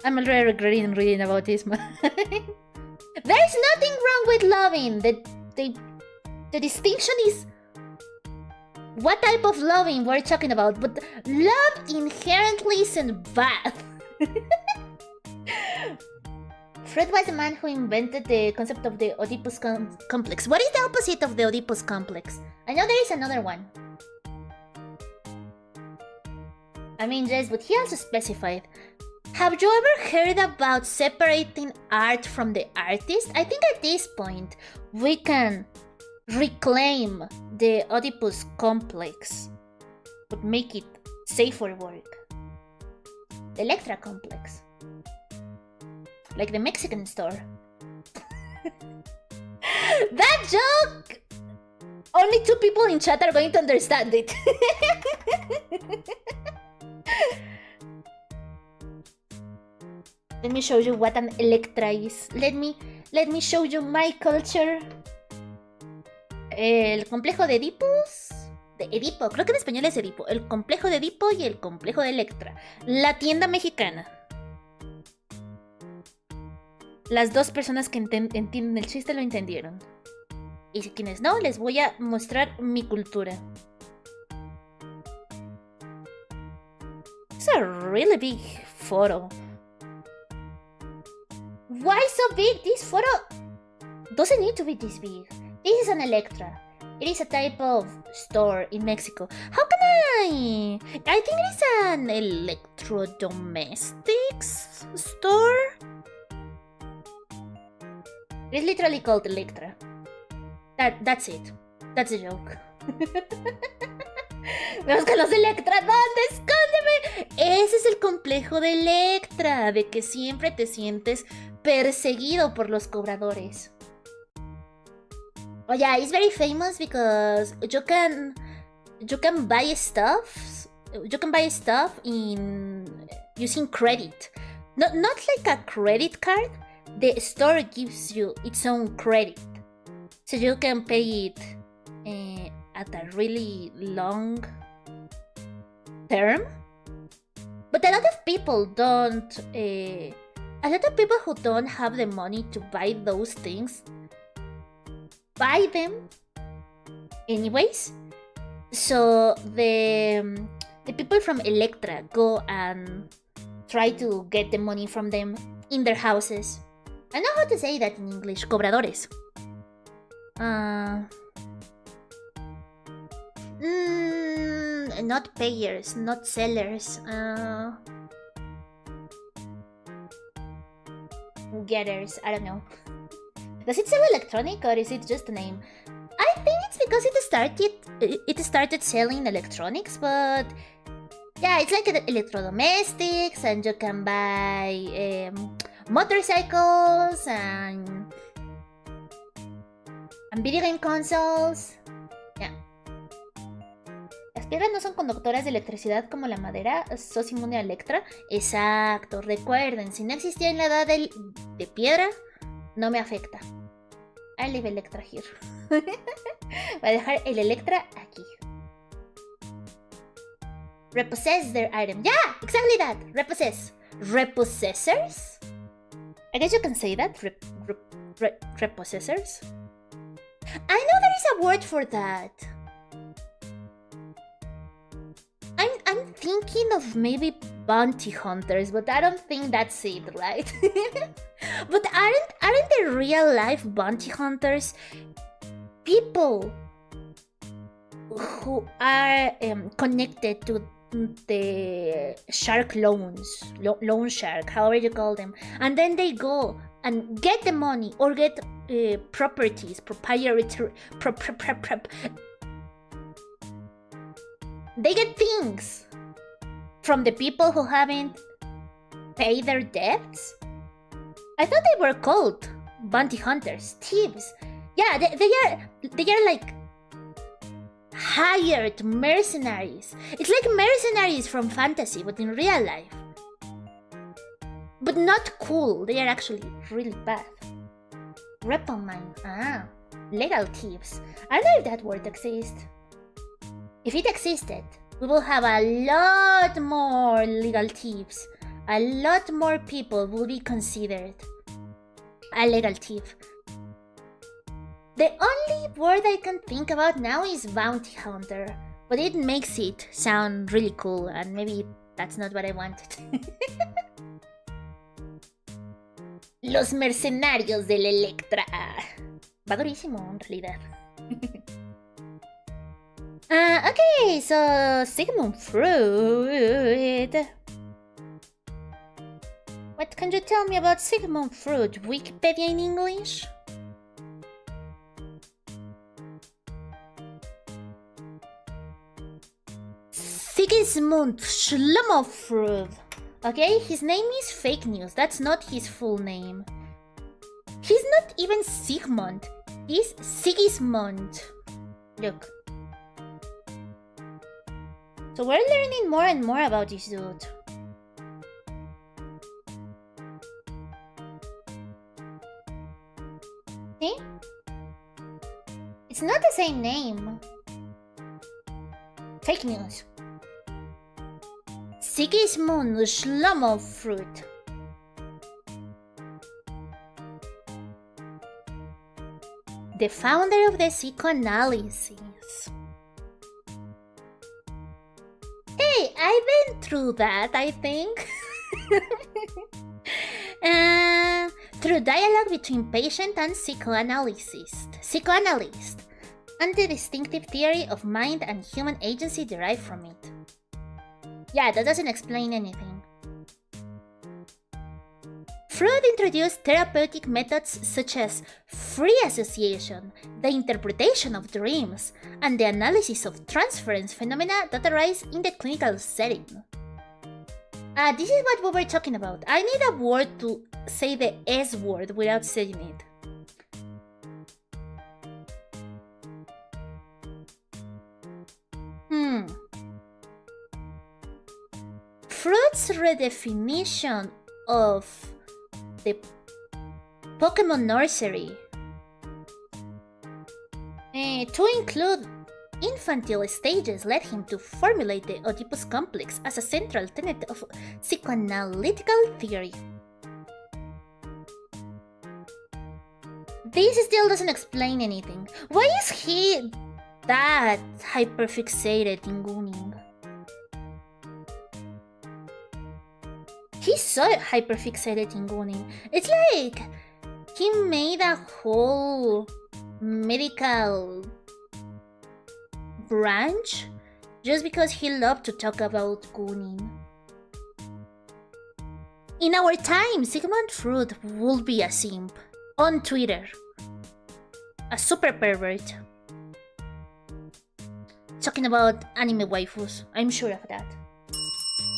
I'm already regretting reading about this, man. There's nothing wrong with loving. The distinction is what type of loving we're talking about, but love inherently isn't bad. Freud was the man who invented the concept of the Oedipus complex. What is the opposite of the Oedipus complex? I know there is another one. I mean, yes, but he also specified. Have you ever heard about separating art from the artist? I think at this point we can reclaim the Oedipus complex, but make it safer work. The Electra complex. Like the Mexican store. That joke! Only 2 people in chat are going to understand it. Let me show you what an Electra is. Let me show you my culture. El complejo de Edipus. De Edipo, creo que en español es Edipo. El complejo de Edipo y el complejo de Electra. La tienda mexicana. Las 2 personas que entienden el chiste lo entendieron. Y si quienes no, les voy a mostrar mi cultura. It's a really big photo. Why so big? This photo doesn't need to be this big. This is an Electra. It is a type of store in Mexico. How can I think it is an electrodomestics store. It's literally called Electra. That's it. That's a joke. Vamos con los Electra. ¿Dónde? ¡Escóndeme! Ese es el complejo de Electra, de que siempre te sientes perseguido por los cobradores. Oh yeah, it's very famous because you can buy stuff. You can buy stuff in using credit. Not like a credit card. The store gives you its own credit, so you can pay it at a really long term. But a lot of people don't. A lot of people who don't have the money to buy those things buy them anyways. So the people from Electra go and try to get the money from them in their houses. I know how to say that in English. Cobradores. Not payers, not sellers. Getters. I don't know. Does it sell electronic or is it just a name? I think it's because it started selling electronics, but yeah, it's like electrodomestics, and you can buy motorcycles and video game consoles. Yeah. Las piedras no son conductoras de electricidad como la madera. ¿Sos inmune a Electra? Exacto. Recuerden, si no existía en la edad de piedra, no me afecta. I leave Electra here. Voy a dejar el Electra aquí. Repossess their item. Yeah, exactly that. Repossess. Repossessors? I guess you can say that. Repossessors? I know there is a word for that. I'm thinking of maybe bounty hunters, but I don't think that's it, right? But aren't the real life bounty hunters people who are connected to the shark loans, loan shark, however you call them, and then they go and get the money or get properties, proprietary, they get things from the people who haven't paid their debts. I thought they were called bounty hunters, thieves. Yeah, they are like hired mercenaries. It's like mercenaries from fantasy, but in real life. But not cool. They are actually really bad. Weapon mine. Ah, legal thieves. I don't know if that word exists. If it existed, we will have a lot more legal thieves. A lot more people will be considered a legal thief. The only word I can think about now is bounty hunter, but it makes it sound really cool, and maybe that's not what I wanted. Los mercenarios del Electra. Va durísimo, en realidad. Okay, so Sigmund Freud. What can you tell me about Sigmund Freud? Wikipedia in English? Sigismund Shlomo Freud. Okay, his name is fake news. That's not his full name. He's not even Sigmund. He's Sigismund. Look. So we're learning more and more about this dude. See? It's not the same name. Fake news. Sigismund Shlomo Freud. The founder of the psychoanalysis. Hey, I've been through that, I think. Through dialogue between patient and psychoanalyst, and the distinctive theory of mind and human agency derived from it. Yeah, that doesn't explain anything. Freud introduced therapeutic methods such as free association, the interpretation of dreams, and the analysis of transference phenomena that arise in the clinical setting. This is what we were talking about. I need a word to say the S word without saying it. Freud's redefinition of the Pokemon nursery to include infantile stages led him to formulate the Oedipus complex as a central tenet of psychoanalytical theory. This still doesn't explain anything. Why is he that hyperfixated in gooning? He's so hyperfixated in gooning. It's like he made a whole medical branch just because he loved to talk about gooning. In our time, Sigmund Freud would be a simp on Twitter. A super pervert. Talking about anime waifus, I'm sure of that.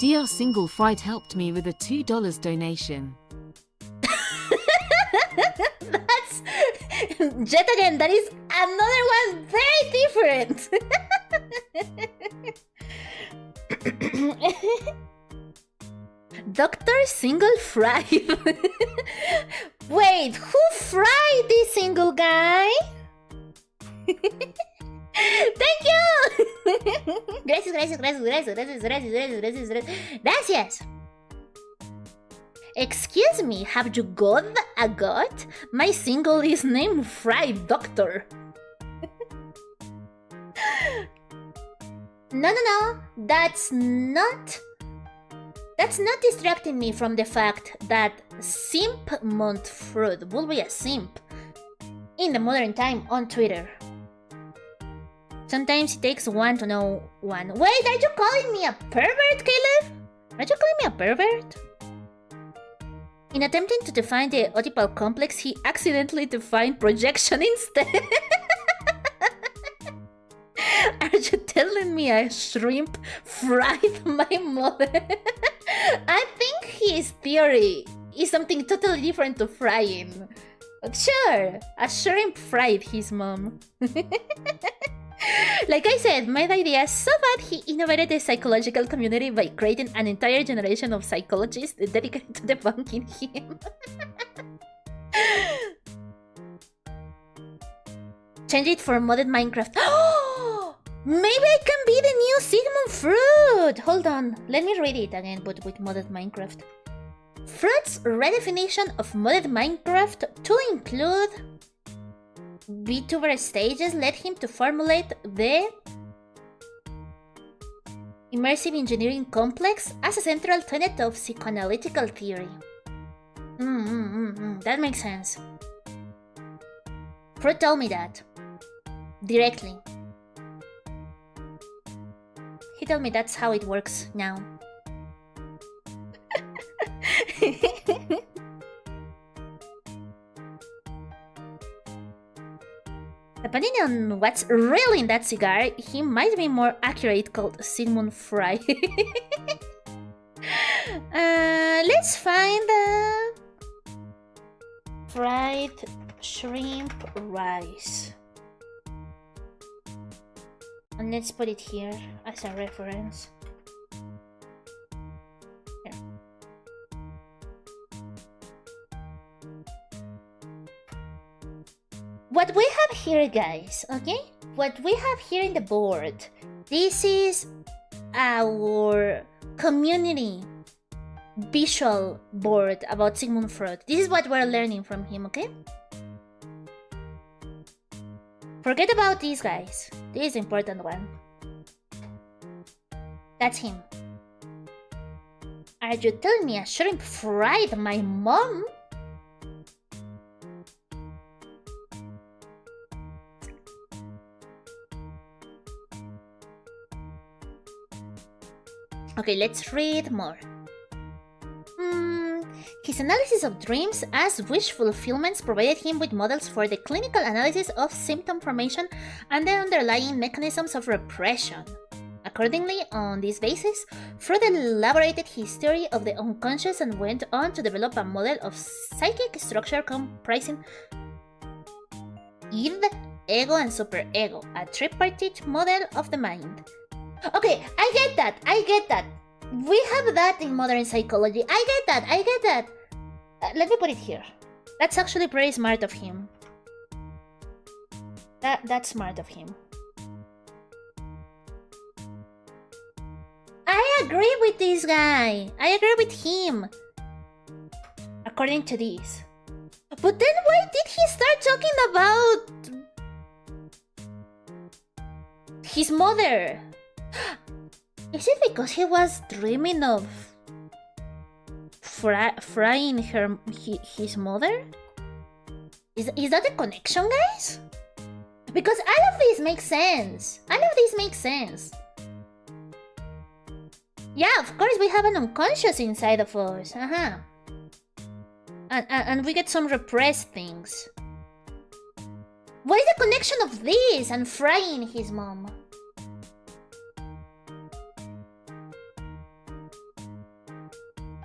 Dear Single Fright helped me with a $2 donation. That's... Yet again, that is another one very different. Dr. Single Fried. Wait, who fried this single guy? Thank you! Gracias. Excuse me, have you got a goat? My single is named Fried Doctor. No. That's not distracting me from the fact that Sigmund Freud will be a simp in the modern time on Twitter. Sometimes it takes one to know one. Wait, are you calling me a pervert, Caleb? Are you calling me a pervert? In attempting to define the Oedipal complex, he accidentally defined projection instead. Are you telling me a shrimp fried my mother? I think his theory is something totally different to frying. But sure, a shrimp fried his mom. Like I said, my idea is so bad he innovated the psychological community by creating an entire generation of psychologists dedicated to debunking him. Change it for modded Minecraft. Oh, maybe I can be the new Sigmund Fruit! Hold on, let me read it again, but with modded Minecraft. Fruit's redefinition of modded Minecraft to include Vtuber stages led him to formulate the immersive engineering complex as a central tenet of psychoanalytical theory. That makes sense. Fruit told me that. Directly. He told me that's how it works now. Depending on what's really in that cigar, he might be more accurate called Sigmund Fry. Let's find fried shrimp rice. And let's put it here as a reference. Here. What we have here, guys, okay? What we have here in the board, this is our community visual board about Sigmund Freud. This is what we're learning from him, okay? Forget about these guys. This is the important one. That's him. Are you telling me a shrimp fried my mom? Okay, let's read more. His analysis of dreams as wish fulfillments provided him with models for the clinical analysis of symptom formation and the underlying mechanisms of repression. Accordingly, on this basis, Freud elaborated his theory of the unconscious and went on to develop a model of psychic structure comprising id, ego, and superego, a tripartite model of the mind. Okay, I get that. We have that in modern psychology. I get that. Let me put it here. That's actually pretty smart of him. That's smart of him. I agree with this guy. I agree with him. According to this. But then why did he start talking about his mother? Is it because he was dreaming of frying his mother? Is that a connection, guys? Because all of this makes sense. Yeah, of course we have an unconscious inside of us. And we get some repressed things. What is the connection of this and frying his mom?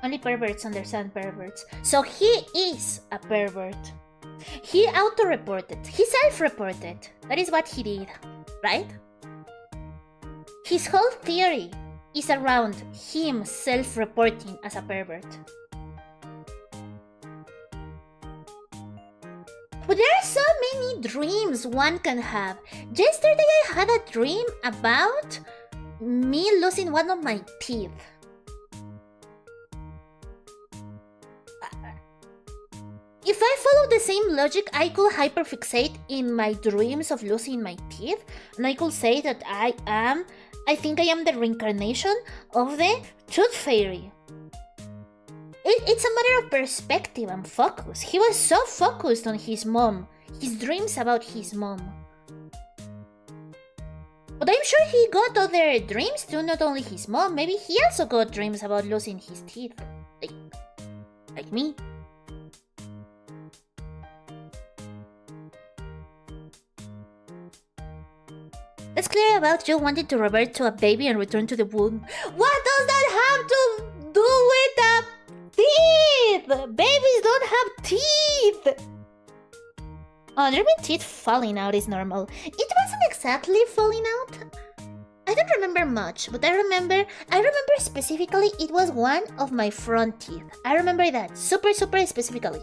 Only perverts understand perverts. So he is a pervert. He auto-reported. He self-reported. That is what he did, right? His whole theory is around him self-reporting as a pervert. But there are so many dreams one can have. Yesterday I had a dream about me losing one of my teeth. If I follow the same logic, I could hyperfixate in my dreams of losing my teeth, and I could say that I think I am the reincarnation of the Tooth Fairy. It's a matter of perspective and focus. He was so focused on his mom, his dreams about his mom. But I'm sure he got other dreams too, not only his mom. Maybe he also got dreams about losing his teeth. Like me. Let's clear about you wanting to revert to a baby and return to the womb. What does that have to do with the teeth? Babies don't have teeth. Oh, dreaming teeth falling out is normal. It wasn't exactly falling out. I don't remember much, but I remember specifically it was one of my front teeth. I remember that super specifically.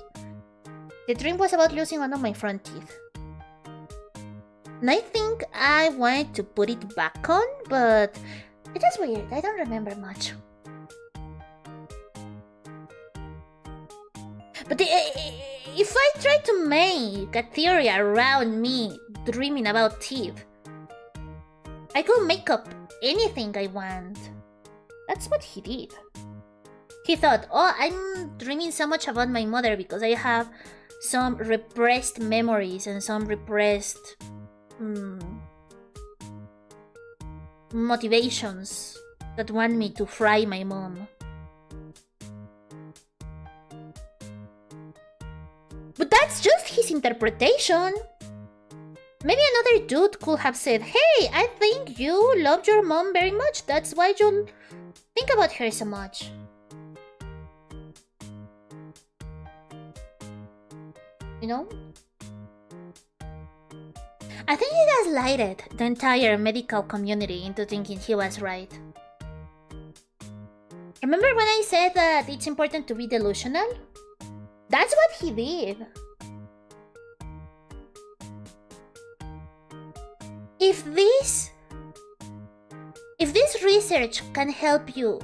The dream was about losing one of my front teeth. And I think I wanted to put it back on, but it was weird. I don't remember much. But if I try to make a theory around me dreaming about teeth, I could make up anything I want. That's what he did. He thought, oh, I'm dreaming so much about my mother because I have some repressed memories and some repressed motivations that want me to fry my mom. But that's just his interpretation. Maybe another dude could have said, hey, I think you loved your mom very much. That's why you think about her so much. You know? I think he gaslighted the entire medical community into thinking he was right. Remember when I said that it's important to be delusional? That's what he did. If this research can help you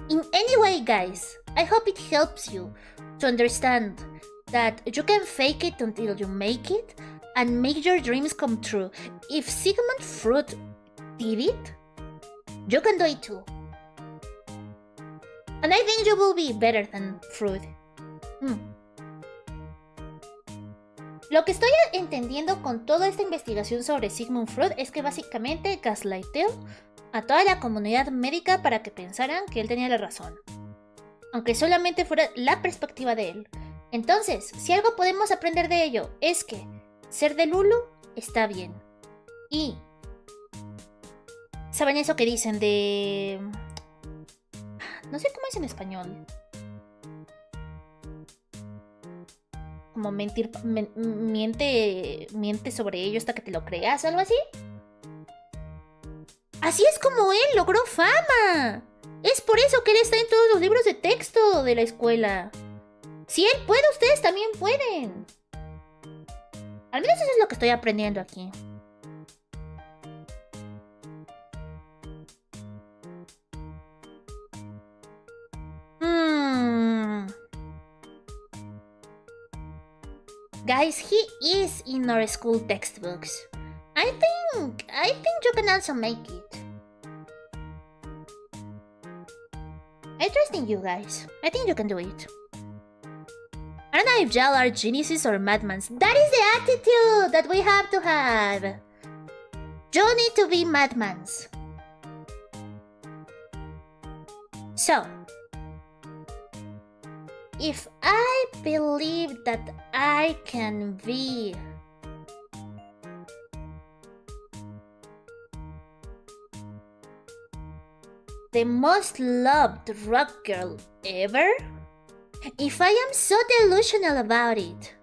in any way, guys, I hope it helps you to understand that you can fake it until you make it and make your dreams come true. If Sigmund Freud did it, you can do it too. And I think you will be better than Freud. Lo que estoy entendiendo con toda esta investigación sobre Sigmund Freud es que básicamente gaslighteó a toda la comunidad médica para que pensaran que él tenía la razón, aunque solamente fuera la perspectiva de él. Entonces, si algo podemos aprender de ello es que ser de Lulu está bien. Y ¿saben eso que dicen de... no sé cómo es en español? Como mentir, miente sobre ello hasta que te lo creas o algo así. Así es como él logró fama. Es por eso que él está en todos los libros de texto de la escuela. Si él puede, ustedes también pueden. Al menos eso es lo que estoy aprendiendo aquí. Guys, he is in our school textbooks. I think you can also make it. I trust in you guys. I think you can do it. I don't know if y'all are geniuses or madmans. That is the attitude that we have to have. You need to be madmans. So, if I believe that I can be the most loved rock girl ever, if I am so delusional about it,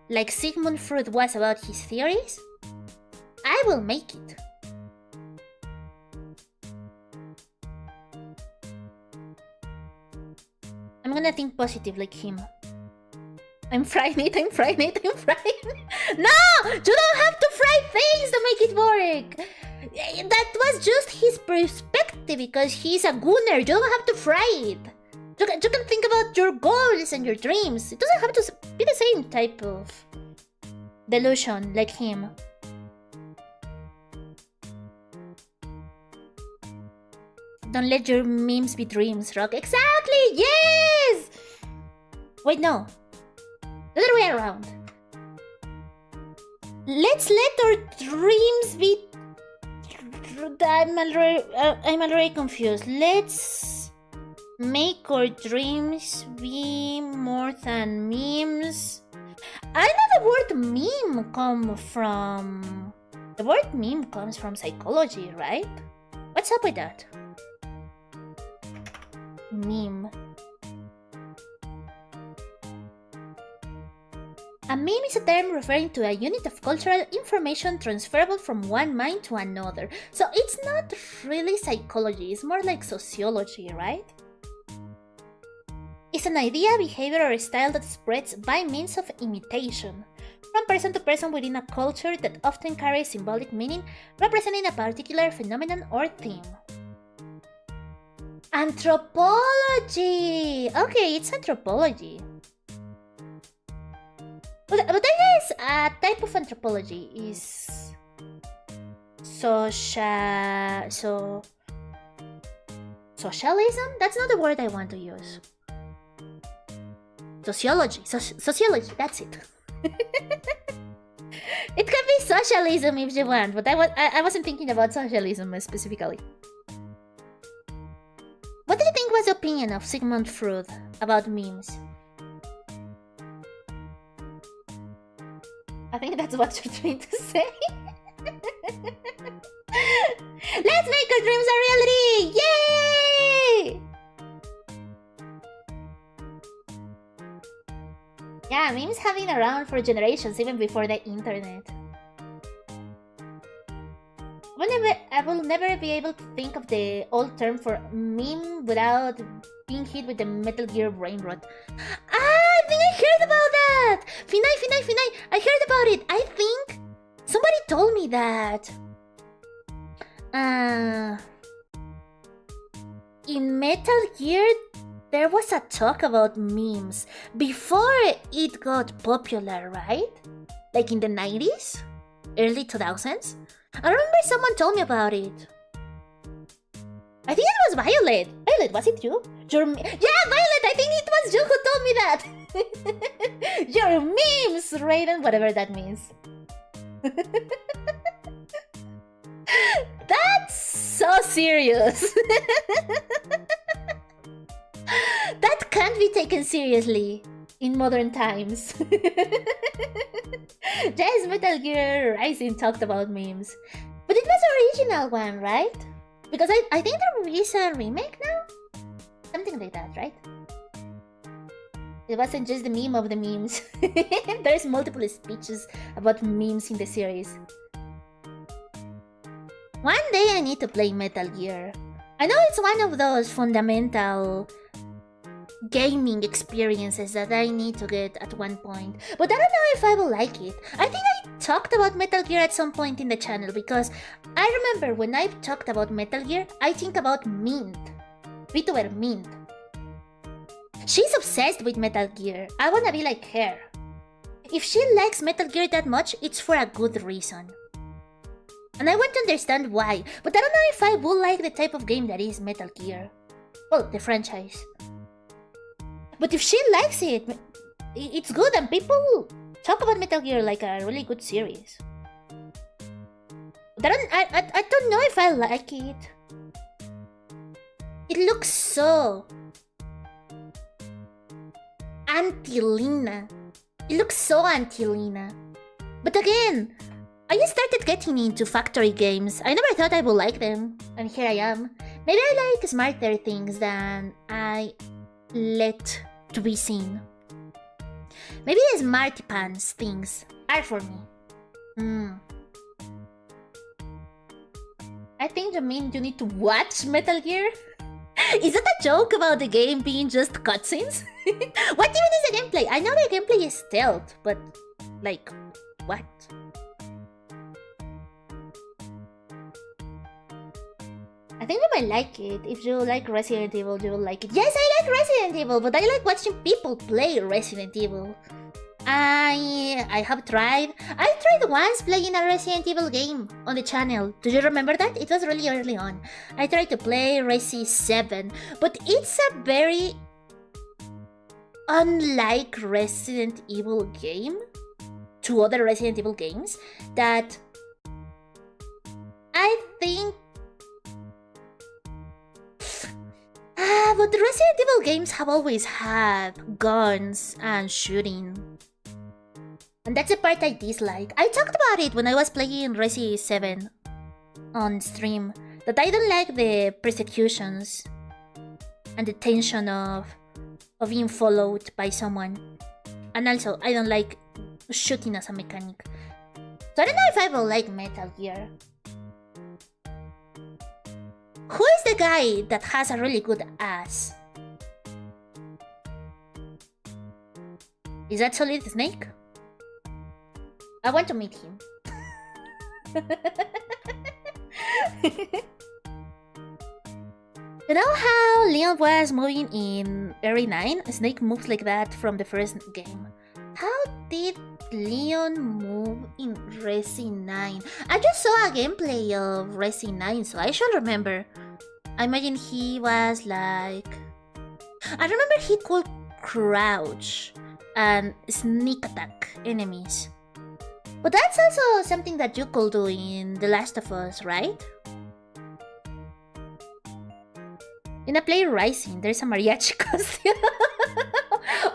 like Sigmund Freud was about his theories, I will make it. I'm gonna think positive like him. I'm frying it. No! You don't have to fry things to make it work! That was just his perspective because he's a gooner. You don't have to fry it. You can think about your goals and your dreams. It doesn't have to be the same type of delusion like him. Don't let your memes be dreams, Rock. Exactly! Yes! Wait, no. The other way around. Let's let our dreams be I'm already confused. Let's make our dreams be more than memes. I know the word meme come from... The word meme comes from psychology, right? What's up with that? Meme. A meme is a term referring to a unit of cultural information transferable from one mind to another. So it's not really psychology, it's more like sociology, right? It's an idea, behavior, or style that spreads by means of imitation, from person to person within a culture that often carries symbolic meaning, representing a particular phenomenon or theme. Anthropology! Okay, it's anthropology. But I guess a type of anthropology is socialism? That's not the word I want to use. Sociology. Sociology, that's it. It can be socialism if you want, but I wasn't thinking about socialism specifically. What do you think was the opinion of Sigmund Freud about memes? I think that's what you're trying to say. Let's make our dreams a reality! Yay! Yeah, memes have been around for generations, even before the internet. I will never be able to think of the old term for meme without being hit with the Metal Gear brain rot. I think I heard about that! Finai, I heard about it! I think somebody told me that. In Metal Gear, there was a talk about memes before it got popular, right? Like in the 90s? Early 2000s? I remember someone told me about it. I think it was Violet. Violet, was it you? Yeah, Violet, I think it was you who told me that. Your memes, Raiden, whatever that means. That's so serious. That can't be taken seriously in modern times. Yes, Metal Gear Rising talked about memes. But it was the original one, right? Because I think there is a remake now? Something like that, right? It wasn't just the meme of the memes. There's multiple speeches about memes in the series. One day I need to play Metal Gear. I know it's one of those fundamental gaming experiences that I need to get at one point, but I don't know if I will like it. I think I talked about Metal Gear at some point in the channel, because I remember when I talked about Metal Gear, I think about Mint. VTuber Mint. She's obsessed with Metal Gear. I wanna be like her. If she likes Metal Gear that much, it's for a good reason. And I want to understand why, but I don't know if I would like the type of game that is Metal Gear. Well, the franchise. But if she likes it, it's good, and people talk about Metal Gear like a really good series. But I don't know if I like it. It looks so anti-Lina. It looks so anti-Lina. But again, I just started getting into factory games. I never thought I would like them, and here I am. Maybe I like smarter things than I let to be seen. Maybe the smarty pants things are for me. I think you mean you need to watch Metal Gear? Is that a joke about the game being just cutscenes? What even is the gameplay? I know the gameplay is stealth, but like, what? I think you might like it. If you like Resident Evil, you will like it. Yes, I like Resident Evil, but I like watching people play Resident Evil. I have tried. I tried once playing a Resident Evil game on the channel. Do you remember that? It was really early on. I tried to play Resi 7, but it's a very unlike Resident Evil game to other Resident Evil games that I think games have always had guns and shooting. And that's the part I dislike. I talked about it when I was playing Resi 7 on stream. That I don't like the persecutions and the tension of being followed by someone. And also, I don't like shooting as a mechanic. So I don't know if I will like Metal Gear. Who is the guy that has a really good ass? Is that Solid Snake? I want to meet him. You know how Leon was moving in Area 9? Snake moves like that from the first game. How did Leon move in Resi 9? I just saw a gameplay of Resi 9, so I should remember. I imagine he was like... I remember he could crouch and sneak attack enemies. But that's also something that you could do in The Last of Us, right? In a play Rising, there's a mariachi costume.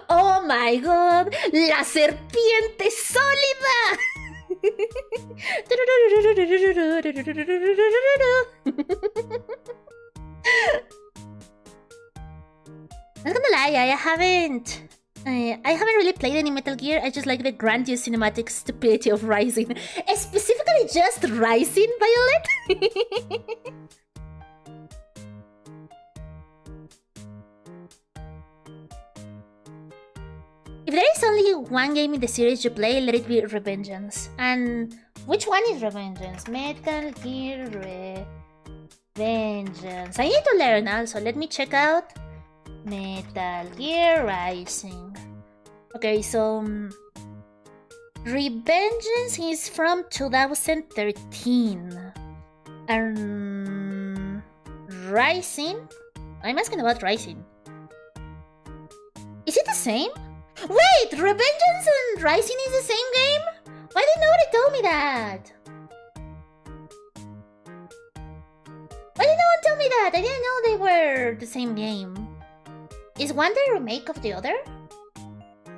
Oh my god! ¡La serpiente sólida! Not gonna lie, I haven't really played any Metal Gear. I just like the grandiose cinematic stupidity of Rising. Specifically just Rising, Violet? If there is only one game in the series you play, let it be Revengeance. And which one is Revengeance? Metal Gear Revengeance. I need to learn also. Let me check out Metal Gear Rising. Okay, so Revengeance is from 2013. And Rising? I'm asking about Rising. Is it the same? Wait! Revengeance and Rising is the same game? Why did nobody tell me that? Why did no one tell me that? I didn't know they were the same game. Is one the remake of the other?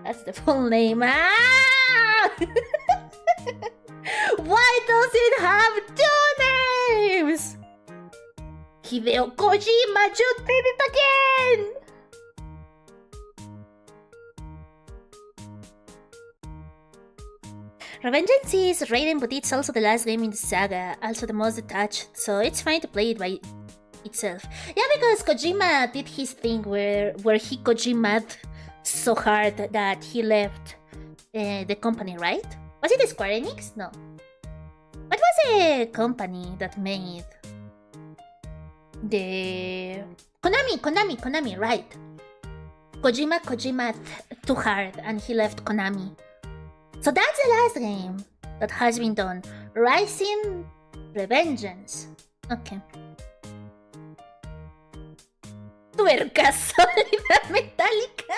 That's the full name. Ah! Why does it have two names? Hideo Kojima, you did it again! Revengeance is Raiden, but it's also the last game in the saga, also the most detached, so it's fine to play it by itself. Yeah, because Kojima did his thing where he Kojima'd so hard that he left the company, right? Was it Square Enix? No. What was the company that made the... Konami, right. Kojima too hard and he left Konami. So that's the last game that has been done. Rising Revengeance. Okay. Tuerca sólida metálica.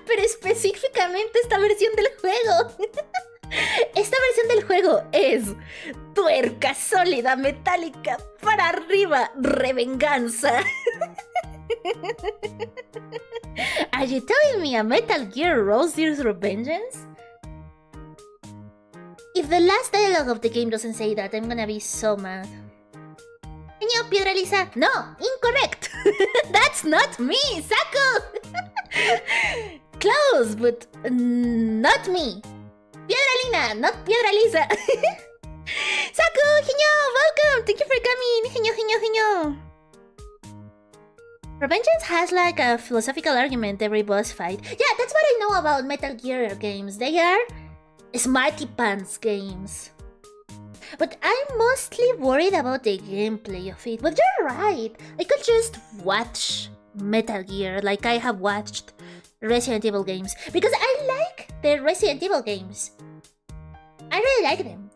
Pero específicamente esta versión del juego. Esta versión del juego es tuerca sólida metálica para arriba, revenganza. Are you telling me a Metal Gear Rose Dear's Revengeance? If the last dialogue of the game doesn't say that, I'm gonna be so mad. Heño, Piedra Lisa. No, incorrect. That's not me, Saku. Close, but not me. Piedra Lina, not Piedra Lisa. Saku, Heño, welcome. Thank you for coming. Heño. Revengeance has like a philosophical argument every boss fight. Yeah, that's what I know about Metal Gear games. They are smarty pants games. But I'm mostly worried about the gameplay of it. But you're right. I could just watch Metal Gear like I have watched Resident Evil games. Because I like the Resident Evil games. I really like them.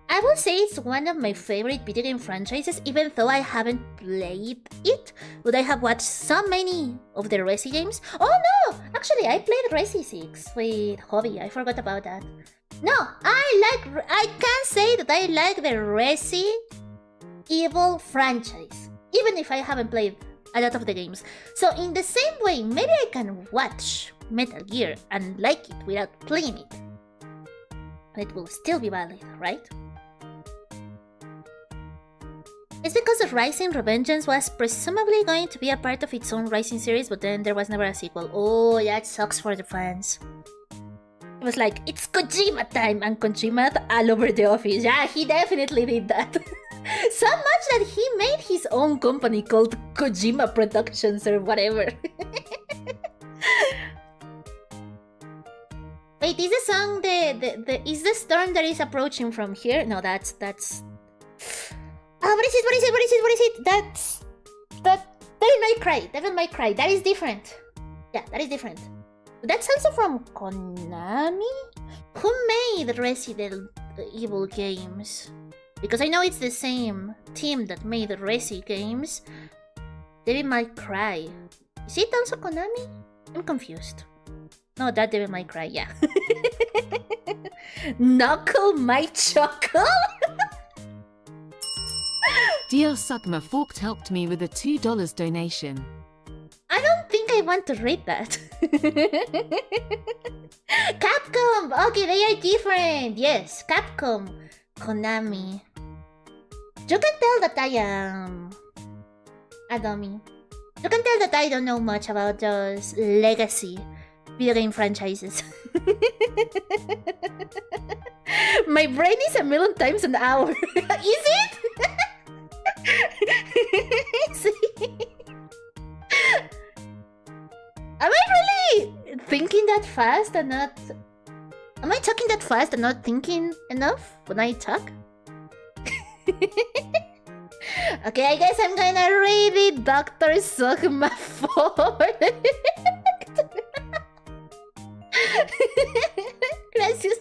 I will say it's one of my favorite video game franchises, even though I haven't played it. But I have watched so many of the Resi games. Oh no! Actually, I played Resi 6 with Hobby. I forgot about that. No, I can say that I like the Resi Evil franchise, even if I haven't played a lot of the games. So in the same way, maybe I can watch Metal Gear and like it without playing it. But it will still be valid, right? It's because the Rising Revengeance was presumably going to be a part of its own Rising series, but then there was never a sequel. Oh, that sucks for the fans. It was like, it's Kojima time, and Kojima all over the office. Yeah, he definitely did that. So much that he made his own company called Kojima Productions or whatever. Wait, is the song is the storm that is approaching from here? No, that's oh, what is it? That's Devil May Cry. That is different. Yeah, that is different. That's also from Konami? Who made Resident Evil games? Because I know it's the same team that made the Resi games. Devil May Cry. Is it also Konami? I'm confused. No, that Devil May Cry, yeah. Knuckle my chuckle? Dear Sugma Forked helped me with a $2 donation. I don't think I want to read that. Capcom! Okay, they are different. Yes, Capcom. Konami. You can tell that I am a dummy. You can tell that I don't know much about those legacy video game franchises. My brain is a million times an hour. Is it? Is it? Am I really thinking that fast and not... Am I talking that fast and not thinking enough when I talk? Okay, I guess I'm gonna read it, Dr. Sogma Fork. Gracias.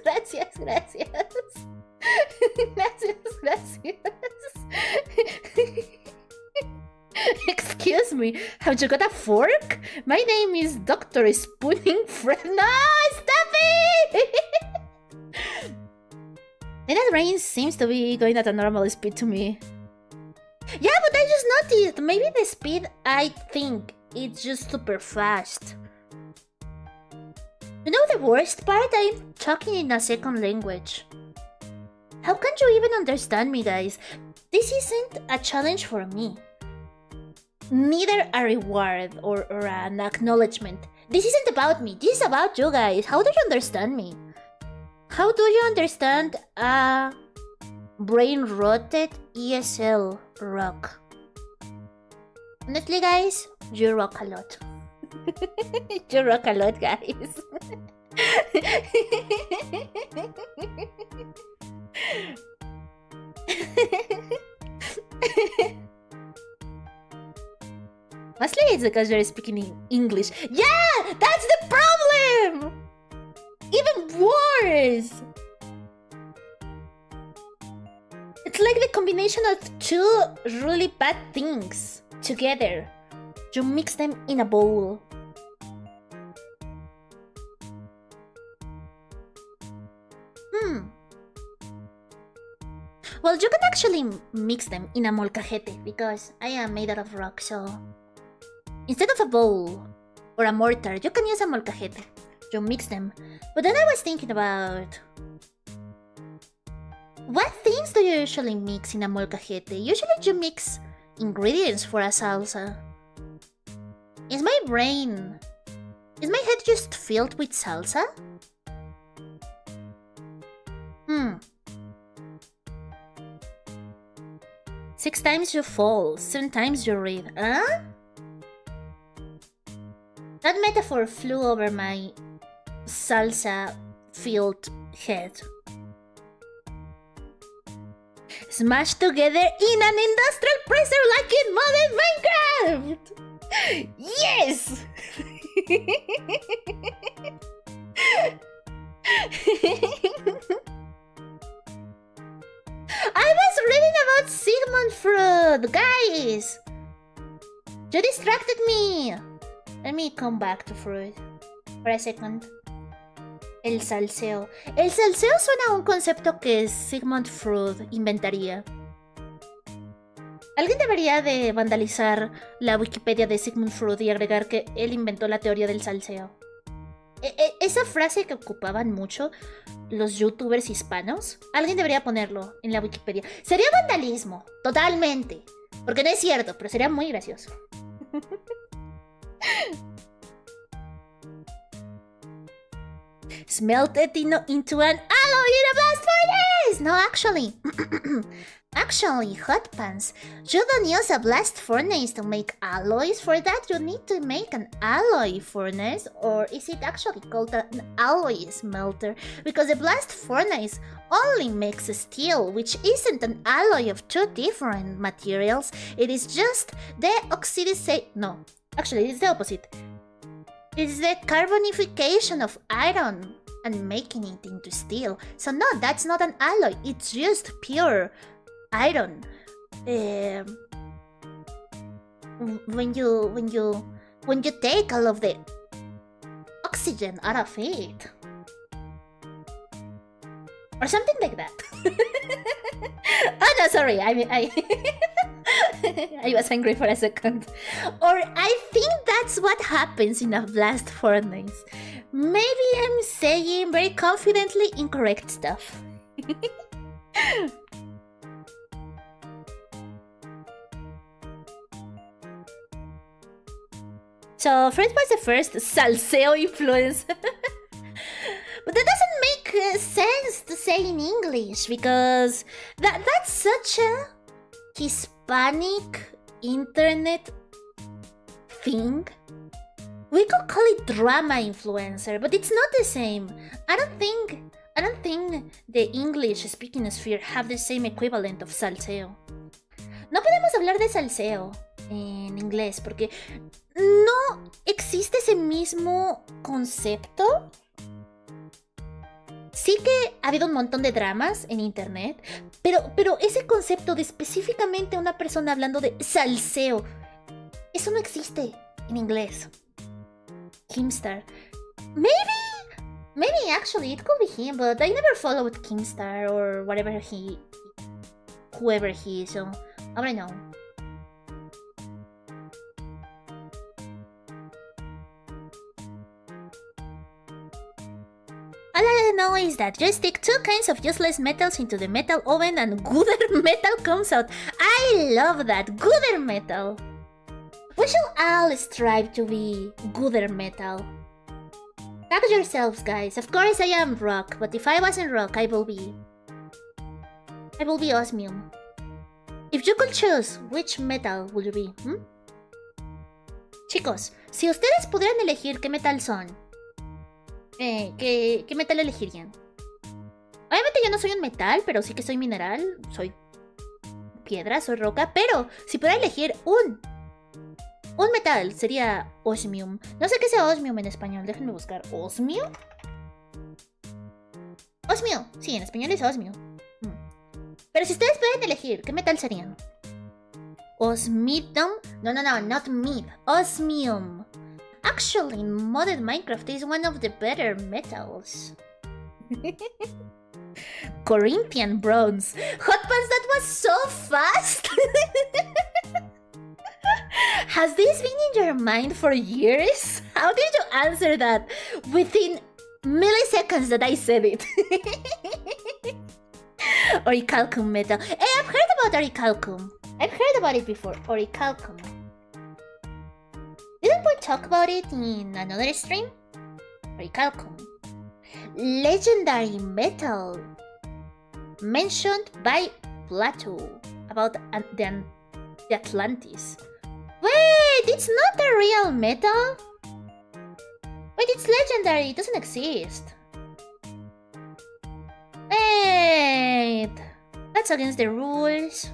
Excuse me, have you got a fork? My name is Dr. Spooning Friend. No, stop it! That rain seems to be going at a normal speed to me. Yeah, but I just noticed. Maybe the speed I think it's just super fast. You know the worst part? I'm talking in a second language. How can't you even understand me, guys? This isn't a challenge for me. Neither a reward or an acknowledgement. This isn't about me. This is about you guys. How do you understand me? How do you understand a brain-rotted ESL rock? Honestly, guys, you rock a lot. You rock a lot, guys. Mostly it's because you're speaking English. Yeah, that's the problem! Even worse! It's like the combination of two really bad things together. You mix them in a bowl. Well, you can actually mix them in a molcajete because I am made out of rock, so... Instead of a bowl or a mortar, you can use a molcajete. You mix them. But then I was thinking about... What things do you usually mix in a molcajete? Usually you mix ingredients for a salsa. Is my head just filled with salsa? 6 times you fall, 7 times you read. Huh? That metaphor flew over my salsa-filled head. Smashed together in an industrial presser like in modern Minecraft! Yes! I was reading about Sigmund Freud, guys! You distracted me! Let me come back to Freud for a second. El salseo. El salseo suena a un concepto que Sigmund Freud inventaría. Alguien debería de vandalizar la Wikipedia de Sigmund Freud y agregar que él inventó la teoría del salseo. Esa frase que ocupaban mucho los youtubers hispanos, alguien debería ponerlo en la Wikipedia. Sería vandalismo, totalmente. Porque no es cierto, pero sería muy gracioso. Smelted into an alloy in a blast furnace! No, actually. Actually, hot pants. You don't use a blast furnace to make alloys. For that, you need to make an alloy furnace. Or is it actually called an alloy smelter? Because the blast furnace only makes steel, which isn't an alloy of two different materials. It is just the oxidization. No, actually, it's the opposite. It's the carbonification of iron and making it into steel. So no, that's not an alloy. It's just pure iron. When you take all of the oxygen out of it, or something like that. Oh no, sorry. I mean, I was angry for a second. Or I think that's what happens in a blast furnace. Maybe I'm saying very confidently incorrect stuff. So Fred was the first salseo influence. But that doesn't make sense to say in English, because that's such a Hispanic internet thing. We could call it drama influencer, but it's not the same. I don't think the English-speaking sphere have the same equivalent of salseo. No podemos hablar de salseo en inglés porque no existe ese mismo concepto. Sí que ha habido un montón de dramas en internet, pero ese concepto de específicamente una persona hablando de salseo, eso no existe en inglés. Keemstar. Maybe actually it could be him, but I never followed Keemstar or whoever he is, so I don't know. All I know is that you stick two kinds of useless metals into the metal oven and gooder metal comes out. I love that, gooder metal. We should all strive to be gooder metal. Tag yourselves, guys. Of course I am rock, but if I wasn't rock, I will be osmium. If you could choose, which metal would you be? Chicos, si ustedes pudieran elegir qué metal son, ¿qué metal elegirían? Obviamente yo no soy un metal, pero sí que soy mineral. Soy piedra, soy roca. Pero si pudiera elegir un metal, sería osmium. No sé qué sea osmium en español. Déjenme buscar. ¿Osmio? Osmio. Sí, en español es osmio. Pero si ustedes pueden elegir, ¿qué metal serían? Osmium. No, not mid. Osmium. Actually, modded Minecraft is one of the better metals. Corinthian bronze. Hot pants, that was so fast! Has this been in your mind for years? How did you answer that within milliseconds that I said it? Orichalcum metal. Hey, I've heard about orichalcum. I've heard about it before. Orichalcum. Didn't we talk about it in another stream? Orichalcum. Legendary metal. Mentioned by Plato about the Atlantis. Wait, it's not a real metal? Wait, it's legendary. It doesn't exist. Wait, that's against the rules.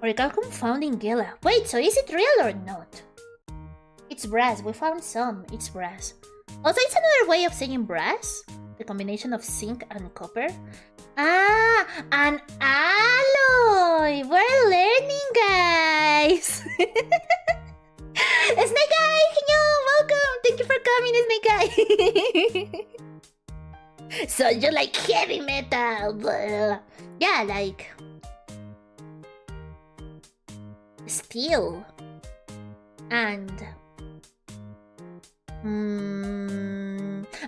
Orichalcum found in Gela. Wait, so is it real or not? It's brass. We found some. It's brass. Also, it's another way of saying brass. The combination of zinc and copper. Ah, an alloy! We're learning, guys! Snake Eye! Heño! Welcome! Thank you for coming, Snake Eye! So you like heavy metal! Blah. Yeah, like steel and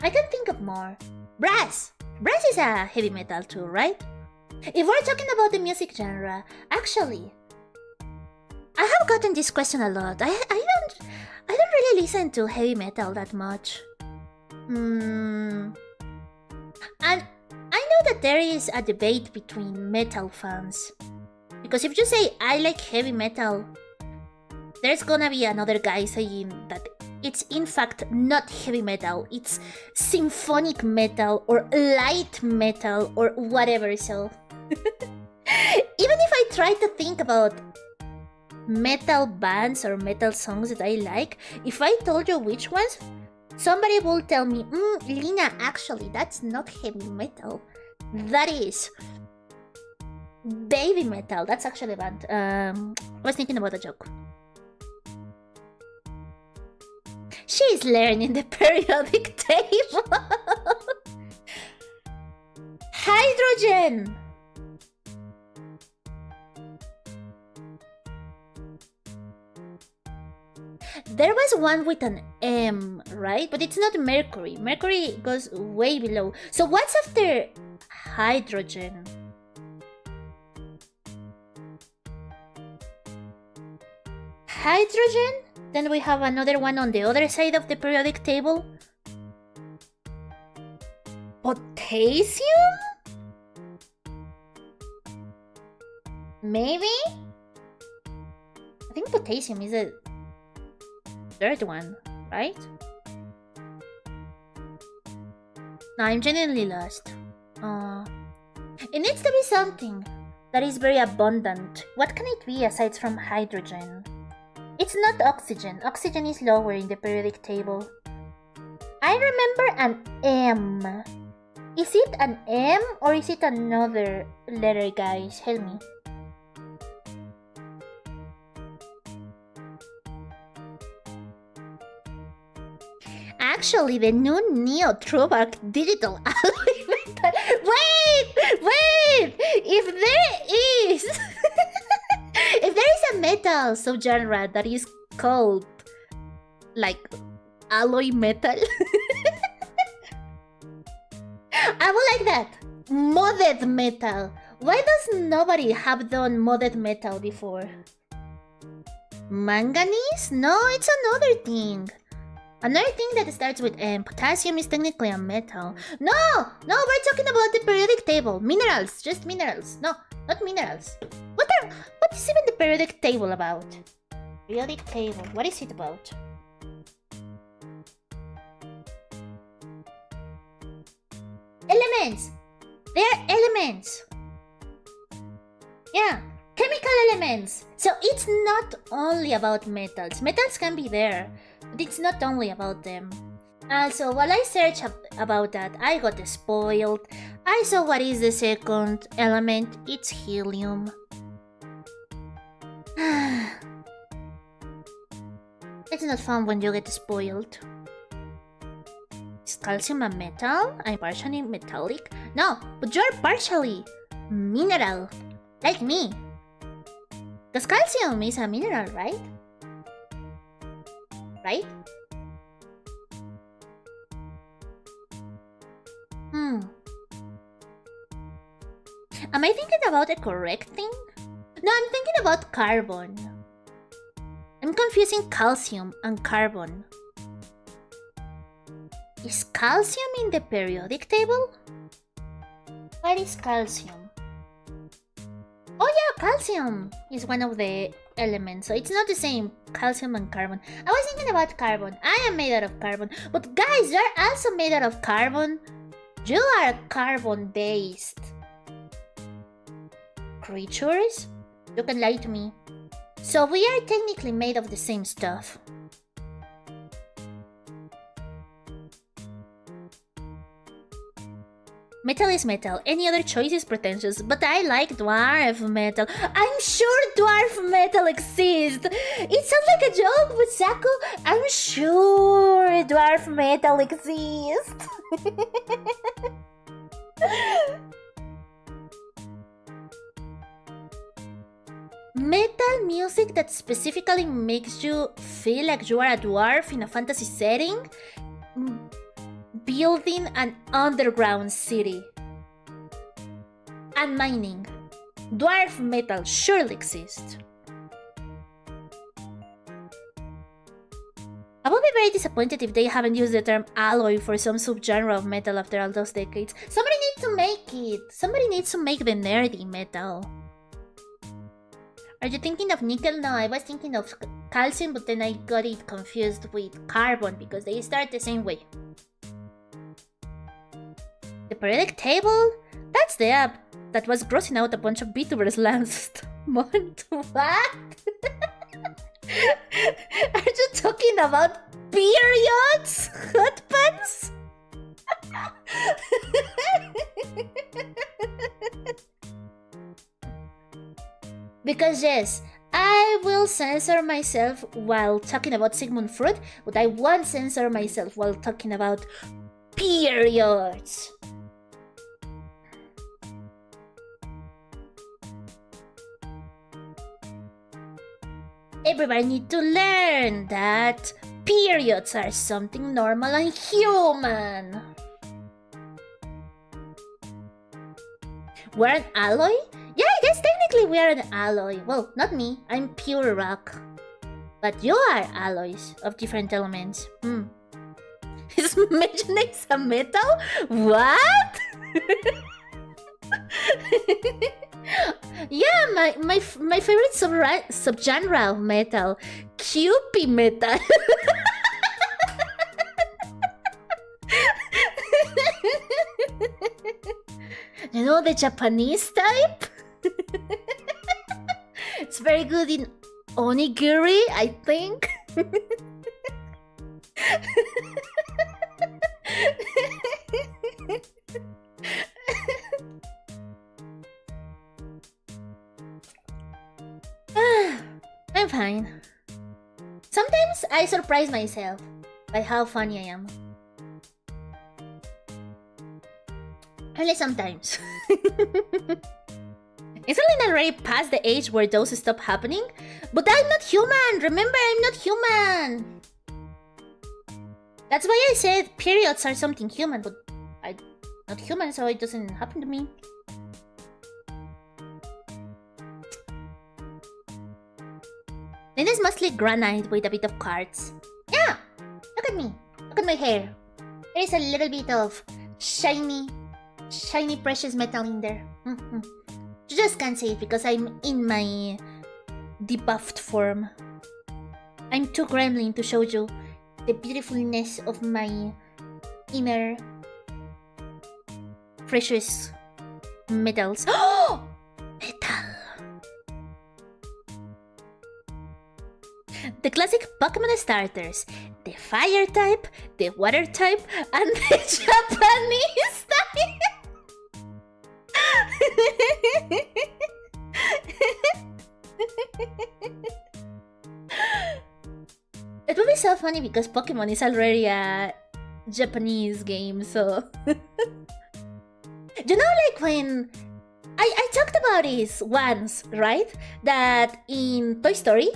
I can think of more. Brass. Brass is a heavy metal too, right? If we're talking about the music genre, actually, I have gotten this question a lot. I don't really listen to heavy metal that much. And I know that there is a debate between metal fans. Because if you say I like heavy metal, there's gonna be another guy saying that it's in fact not heavy metal, it's symphonic metal or light metal or whatever, so... Even if I try to think about metal bands or metal songs that I like, if I told you which ones, somebody will tell me, Lina, actually, that's not heavy metal. That is baby metal. That's actually a band. I was thinking about a joke. She's learning the periodic table. Hydrogen. There was one with an M, right? But it's not mercury. Mercury goes way below. So what's after hydrogen? Hydrogen? Then we have another one on the other side of the periodic table. Potassium? Maybe? I think potassium is a third one, right? No, I'm genuinely lost. It needs to be something that is very abundant. What can it be aside from hydrogen? It's not oxygen. Oxygen is lower in the periodic table. I remember an M. Is it an M or is it another letter, guys? Help me. Actually, the new Neo Throwback Digital Alloy Metal. Wait! If there is... if there is a metal subgenre that is called, like, alloy metal... I would like that. Modded metal. Why does nobody have done modded metal before? Manganese? No, it's another thing. Another thing that starts with M. Potassium is technically a metal. No, we're talking about the periodic table. Minerals, just minerals. No, not minerals. What is even the periodic table about? Periodic table, what is it about? Elements! They're elements! Yeah, chemical elements! So it's not only about metals. Metals can be there, but it's not only about them. Also, while I searched about that, I got spoiled. I saw what is the second element. It's helium. It's not fun when you get spoiled. Is calcium a metal? I'm partially metallic? No, but you're partially mineral. Like me. Because calcium is a mineral, right? Right? Am I thinking about the correct thing? No, I'm thinking about carbon. I'm confusing calcium and carbon. Is calcium in the periodic table? What is calcium? Oh yeah, calcium is one of the elements, so it's not the same, calcium and carbon. I was thinking about carbon. I am made out of carbon. But guys, you're also made out of carbon. You are carbon-based creatures? You can lie to me. So we are technically made of the same stuff. Metal is metal. Any other choice is pretentious, but I like dwarf metal. I'm sure dwarf metal exists. It sounds like a joke, but Saku, I'm sure dwarf metal exists. Metal music that specifically makes you feel like you are a dwarf in a fantasy setting, building an underground city, and mining. Dwarf metal surely exists. I will be very disappointed if they haven't used the term alloy for some subgenre of metal after all those decades. Somebody needs to make it! Somebody needs to make the nerdy metal. Are you thinking of nickel? No, I was thinking of calcium, but then I got it confused with carbon because they start the same way. The periodic table? That's the app that was grossing out a bunch of Vtubers last month. What? Are you talking about periods? Hot pants? Because yes, I will censor myself while talking about Sigmund Freud, but I won't censor myself while talking about periods. Everybody needs to learn that periods are something normal and human. We're an alloy? Yeah, I guess technically we are an alloy. Well, not me. I'm pure rock. But you are alloys of different elements. Is mayonnaise a metal? What? Yeah, my favorite subgenre of metal, Cupid metal. You know the Japanese type? It's very good in onigiri, I think. I'm fine. Sometimes I surprise myself by how funny I am. Only sometimes. Isn't it already past the age where those stop happening? But I'm not human! Remember, I'm not human! That's why I said periods are something human, but I'm not human, so it doesn't happen to me. Then it's mostly granite with a bit of quartz. Yeah! Look at me! Look at my hair! There is a little bit of shiny precious metal in there. You just can't see it because I'm in my debuffed form. I'm too gremlin to show you the beautifulness of my inner precious metals. Oh! Metal! The classic Pokemon starters. The fire type, the water type, and the Japanese type! It would be so funny because Pokemon is already a Japanese game, so... You know, like when... I talked about this once, right? That in Toy Story,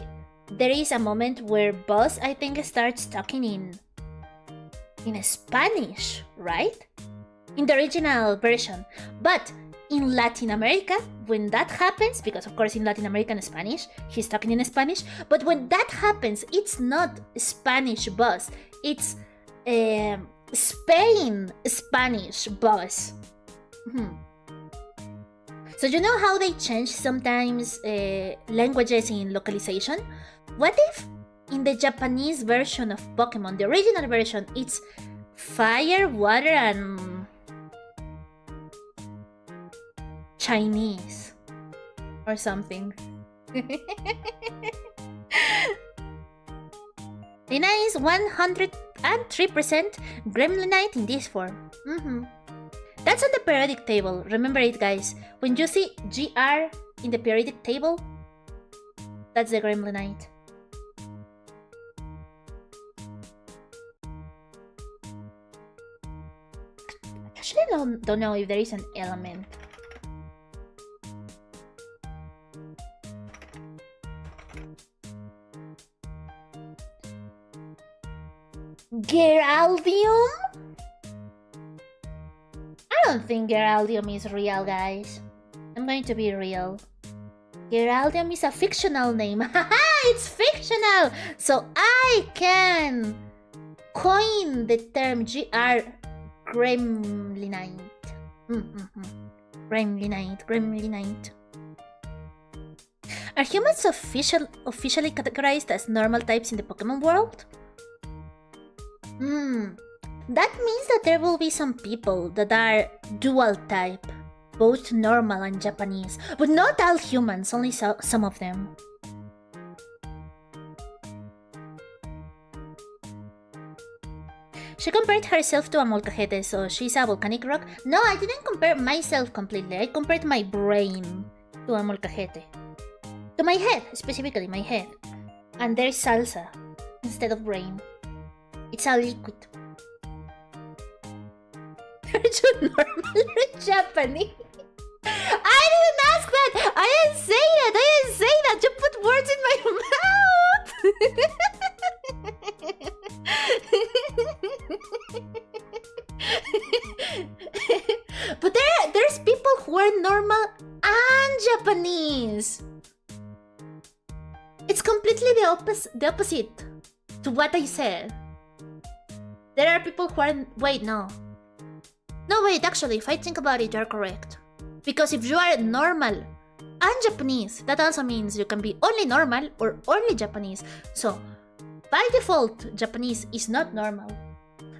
there is a moment where Buzz, I think, starts talking in Spanish, right? In the original version. But in Latin America, when that happens, because of course in Latin American Spanish, he's talking in Spanish, but when that happens, it's not Spanish Buzz, it's Spain Spanish Buzz. So you know how they change sometimes languages in localization? What if in the Japanese version of Pokemon, the original version, it's fire, water, and Chinese or something? Lina is 103% Gremlinite in this form. That's on the periodic table. Remember it, guys. When you see GR in the periodic table, that's the Gremlinite. Actually, I don't know if there is an element. Geraldium? I don't think Geraldium is real, guys. I'm going to be real. Geraldium is a fictional name. Haha, it's fictional! So I can coin the term gremlinite. Gremlinite. Are humans officially categorized as normal types in the Pokemon world? That means that there will be some people that are dual type, both normal and Japanese, but not all humans, only some of them. She compared herself to a molcajete, so she's a volcanic rock. No, I didn't compare myself completely. I compared my brain to a molcajete. To my head, specifically my head. And there's salsa instead of brain. It's a liquid. Are you normal or Japanese? I didn't ask that! I didn't say that! You put words in my mouth! But there's people who are normal and Japanese. It's completely the opposite to what I said. There are people who are... Wait, no. No, wait, actually, if I think about it, you're correct. Because if you are normal and Japanese, that also means you can be only normal or only Japanese. So, by default, Japanese is not normal.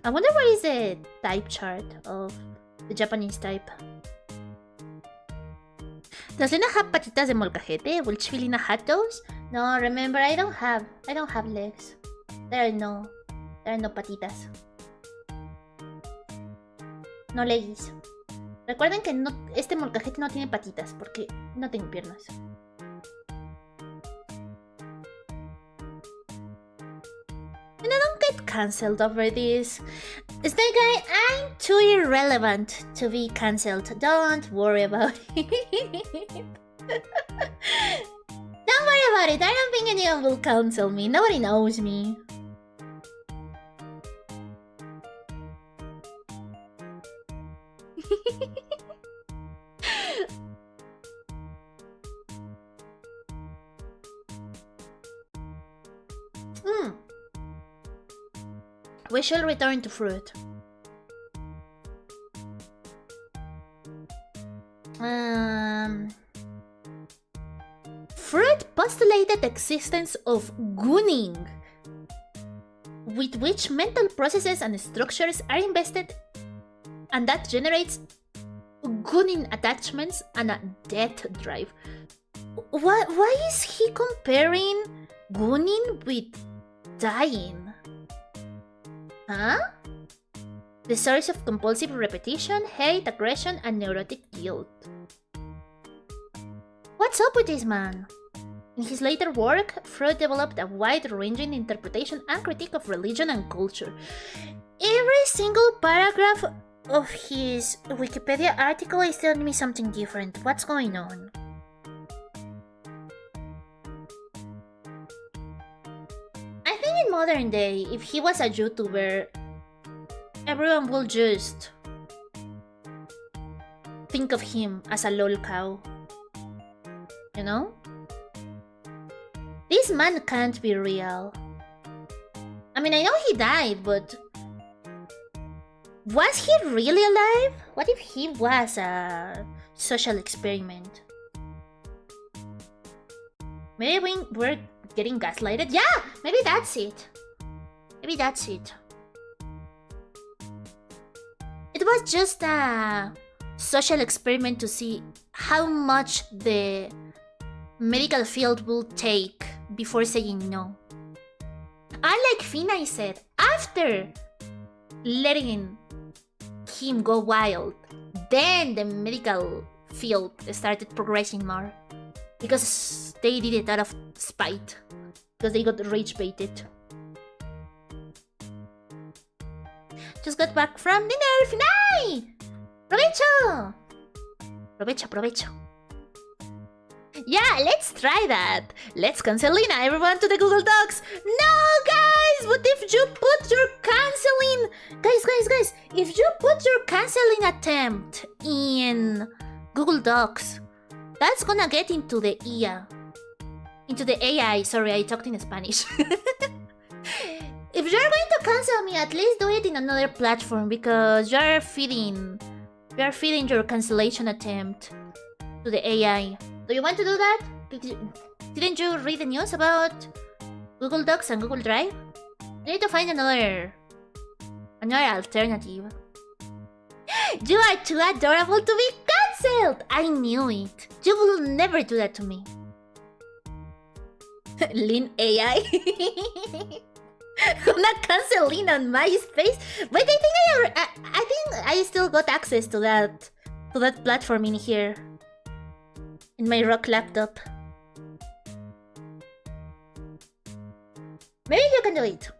I wonder what is the type chart of the Japanese type. Does Lina have patitas de molcajete? Will Chivilina have those? No, remember, I don't have legs. There are no patitas. No leggies. Recuerden que no, este molcajete no tiene patitas porque no tengo piernas. And I don't get cancelled over this. Snake Guy, I'm too irrelevant to be cancelled. Don't worry about it. Don't worry about it. I don't think anyone will cancel me. Nobody knows me. We shall return to fruit. Freud postulated the existence of gunning, with which mental processes and structures are invested, and that generates gunning attachments and a death drive. Why is he comparing gunning with dying? Huh? The source of compulsive repetition, hate, aggression, and neurotic guilt. What's up with this man? In his later work, Freud developed a wide-ranging interpretation and critique of religion and culture. Every single paragraph of his Wikipedia article is telling me something different. What's going on? I think in modern day, if he was a YouTuber, everyone will just think of him as a lol cow. You know? This man can't be real. I mean, I know he died, but... was he really alive? What if he was a social experiment? Maybe we're getting gaslighted? Yeah! Maybe that's it. Maybe that's it. It was just a social experiment to see how much the medical field will take before saying no. Unlike Fina said, after letting him go wild, then the medical field started progressing more. Because they did it out of spite. Because they got rage baited. Just got back from dinner, Finay! Provecho! Provecho. Yeah, let's try that. Let's cancel Lina, everyone to the Google Docs. No, guys, but if you put your Guys, if you put your canceling attempt in Google Docs, that's gonna get into the IA. Into the AI, sorry, I talked in Spanish. If you're going to cancel me, at least do it in another platform because you're feeding your cancellation attempt to the AI. Do you want to do that? Didn't you read the news about Google Docs and Google Drive? You need to find another alternative. You are too adorable to be cancelled! I knew it. You will never do that to me. Lin AI. Gonna cancel Lin on MySpace. Wait, I think I still got access to that platform in here. In my rock laptop. Maybe you can do it.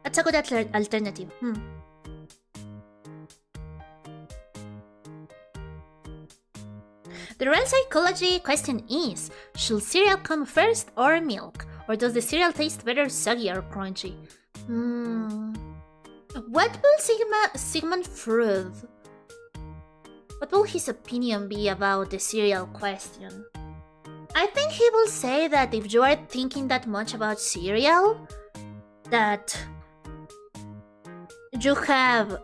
That's a good alternative. The real psychology question is, should cereal come first or milk? Or does the cereal taste better soggy or crunchy? What will Sigmund Freud? What will his opinion be about the cereal question? I think he will say that if you are thinking that much about cereal, that you have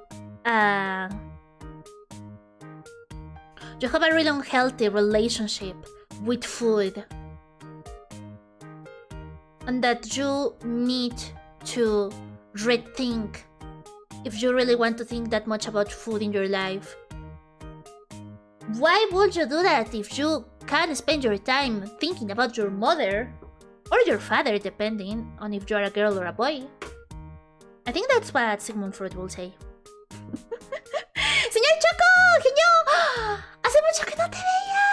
a really unhealthy relationship with food, and that you need to rethink if you really want to think that much about food in your life. Why would you do that if you can spend your time thinking about your mother or your father, depending on if you are a girl or a boy? I think that's what Sigmund Freud will say. Señor Choco, Heño, hace mucho que no te veía.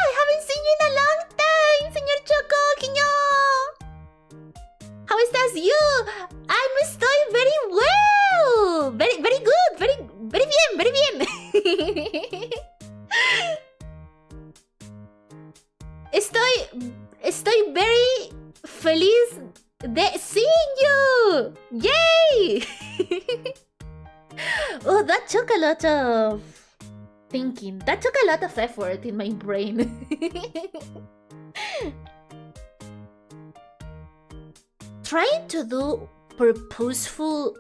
I haven't seen you in a long time, Señor Choco, Heño. How estás you? Estoy very well. Very good. Very bien. Estoy very feliz de seeing you. Yay! Oh, that took a lot of thinking. That took a lot of effort in my brain. Trying to do purposeful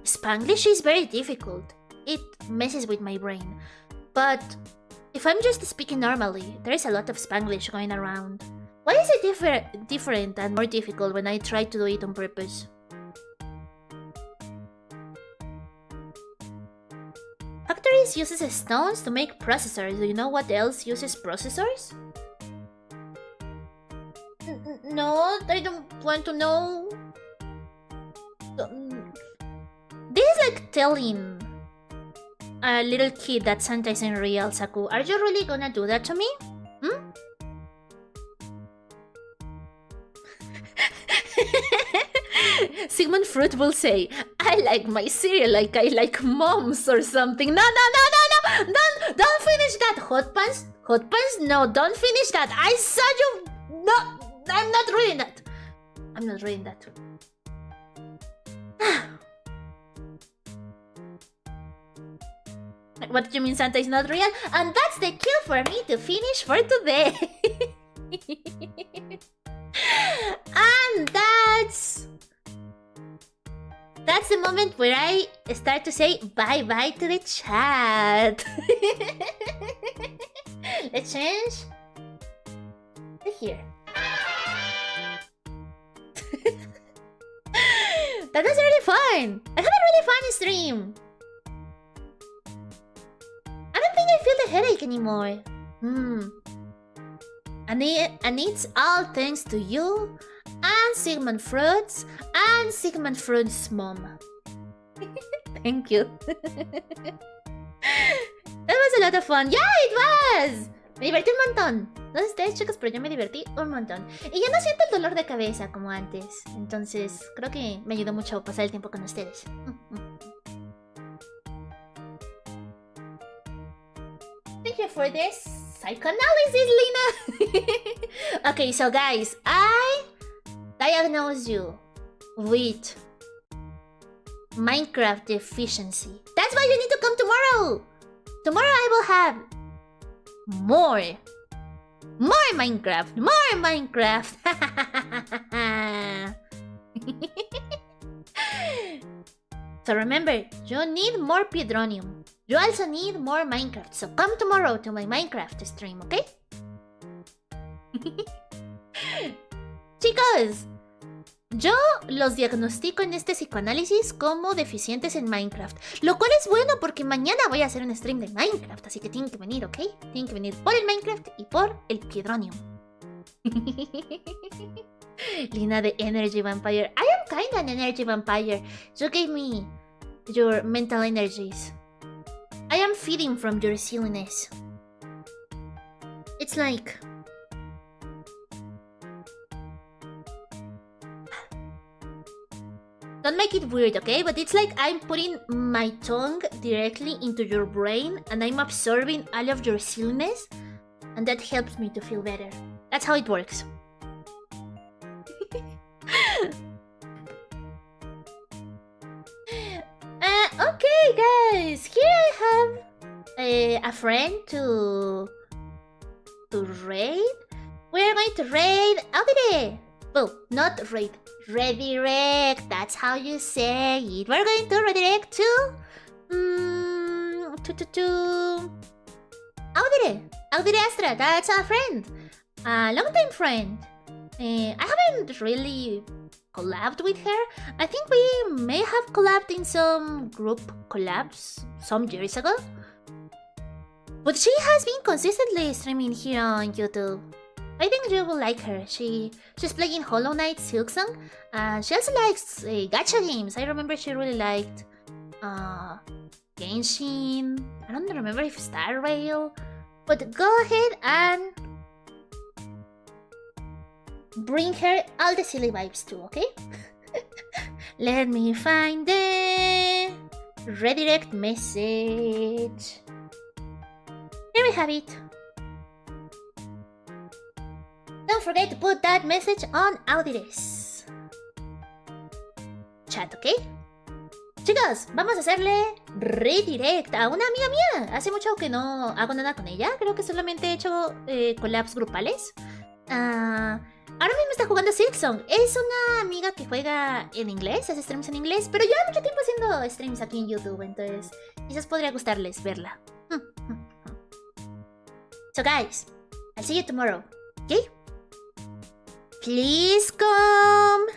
Spanglish is very difficult. It messes with my brain. But if I'm just speaking normally, there is a lot of Spanglish going around. Why is it different and more difficult when I try to do it on purpose? Factories uses stones to make processors. Do you know what else uses processors? No, I don't want to know. This is like telling a little kid that Santa isn't real, Saku. Are you really gonna do that to me? Sigmund Freud will say, I like my cereal like I like moms or something. No. Don't finish that. Hot pants? No, don't finish that. I saw you. No, I'm not reading that. What do you mean Santa is not real? And that's the cue for me to finish for today. And that's the moment where I start to say bye-bye to the chat. Let's change to here. That was really fun. I had a really fun stream. I don't think I feel the headache anymore. And it's all thanks to you and Sigmund Freud's mom. Thank you. That was a lot of fun. Yeah, it was. Me divertí un montón. No sé ustedes, chicos, pero yo me divertí un montón. Y ya no siento el dolor de cabeza como antes. Entonces, creo que me ayudó mucho pasar el tiempo con ustedes. Thank you for this psychoanalysis, Lina. Okay, so guys, I diagnose you with Minecraft efficiency. That's why you need to come tomorrow. Tomorrow I will have more Minecraft. So remember, you need more Piedronium. You also need more Minecraft. So come tomorrow to my Minecraft stream, okay? Chicos, yo los diagnostico en este psicoanálisis como deficientes en Minecraft. Lo cual es bueno porque mañana voy a hacer un stream de Minecraft. Así que tienen que venir, ¿ok? Tienen que venir por el Minecraft y por el Piedronium. Lina the energy vampire. I am kinda an energy vampire. You gave me your mental energies. I am feeding from your silliness. It's like... Don't make it weird, okay? But it's like I'm putting my tongue directly into your brain and I'm absorbing all of your silliness, and that helps me to feel better. That's how it works. Okay, guys, here I have a friend to raid. We're going to raid Arte. Oh, not raid. Redirect. That's how you say it. We're going to redirect to Arte Astra. That's our friend. A long-time friend. I haven't really collabed with her. I think we may have collabed in some group collabs some years ago. But she has been consistently streaming here on YouTube. I think you will like her. She's playing Hollow Knight Silksong. She also likes gacha games. I remember she really liked Genshin. I don't remember if Star Rail. But go ahead and bring her all the silly vibes too, okay? Let me find the redirect message. Here we have it. Don't forget to put that message on Audires chat, ¿ok? Chicos, vamos a hacerle redirect a una amiga mía. Hace mucho que no hago nada con ella. Creo que solamente he hecho collabs grupales. Ahora mismo está jugando Silksong. Es una amiga que juega en inglés, hace streams en inglés, pero lleva mucho tiempo haciendo streams aquí en YouTube, entonces quizás podría gustarles verla. So guys, I'll see you tomorrow, okay? Please come,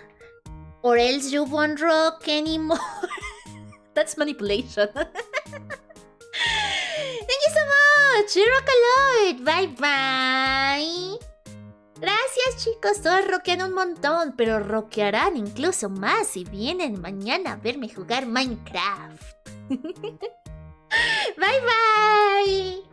or else you won't rock anymore. That's manipulation. Thank you so much. You rock a lot. Bye bye. Gracias, chicos. Todos rockean un montón, pero rockearán incluso más si vienen mañana a verme jugar Minecraft. Bye bye.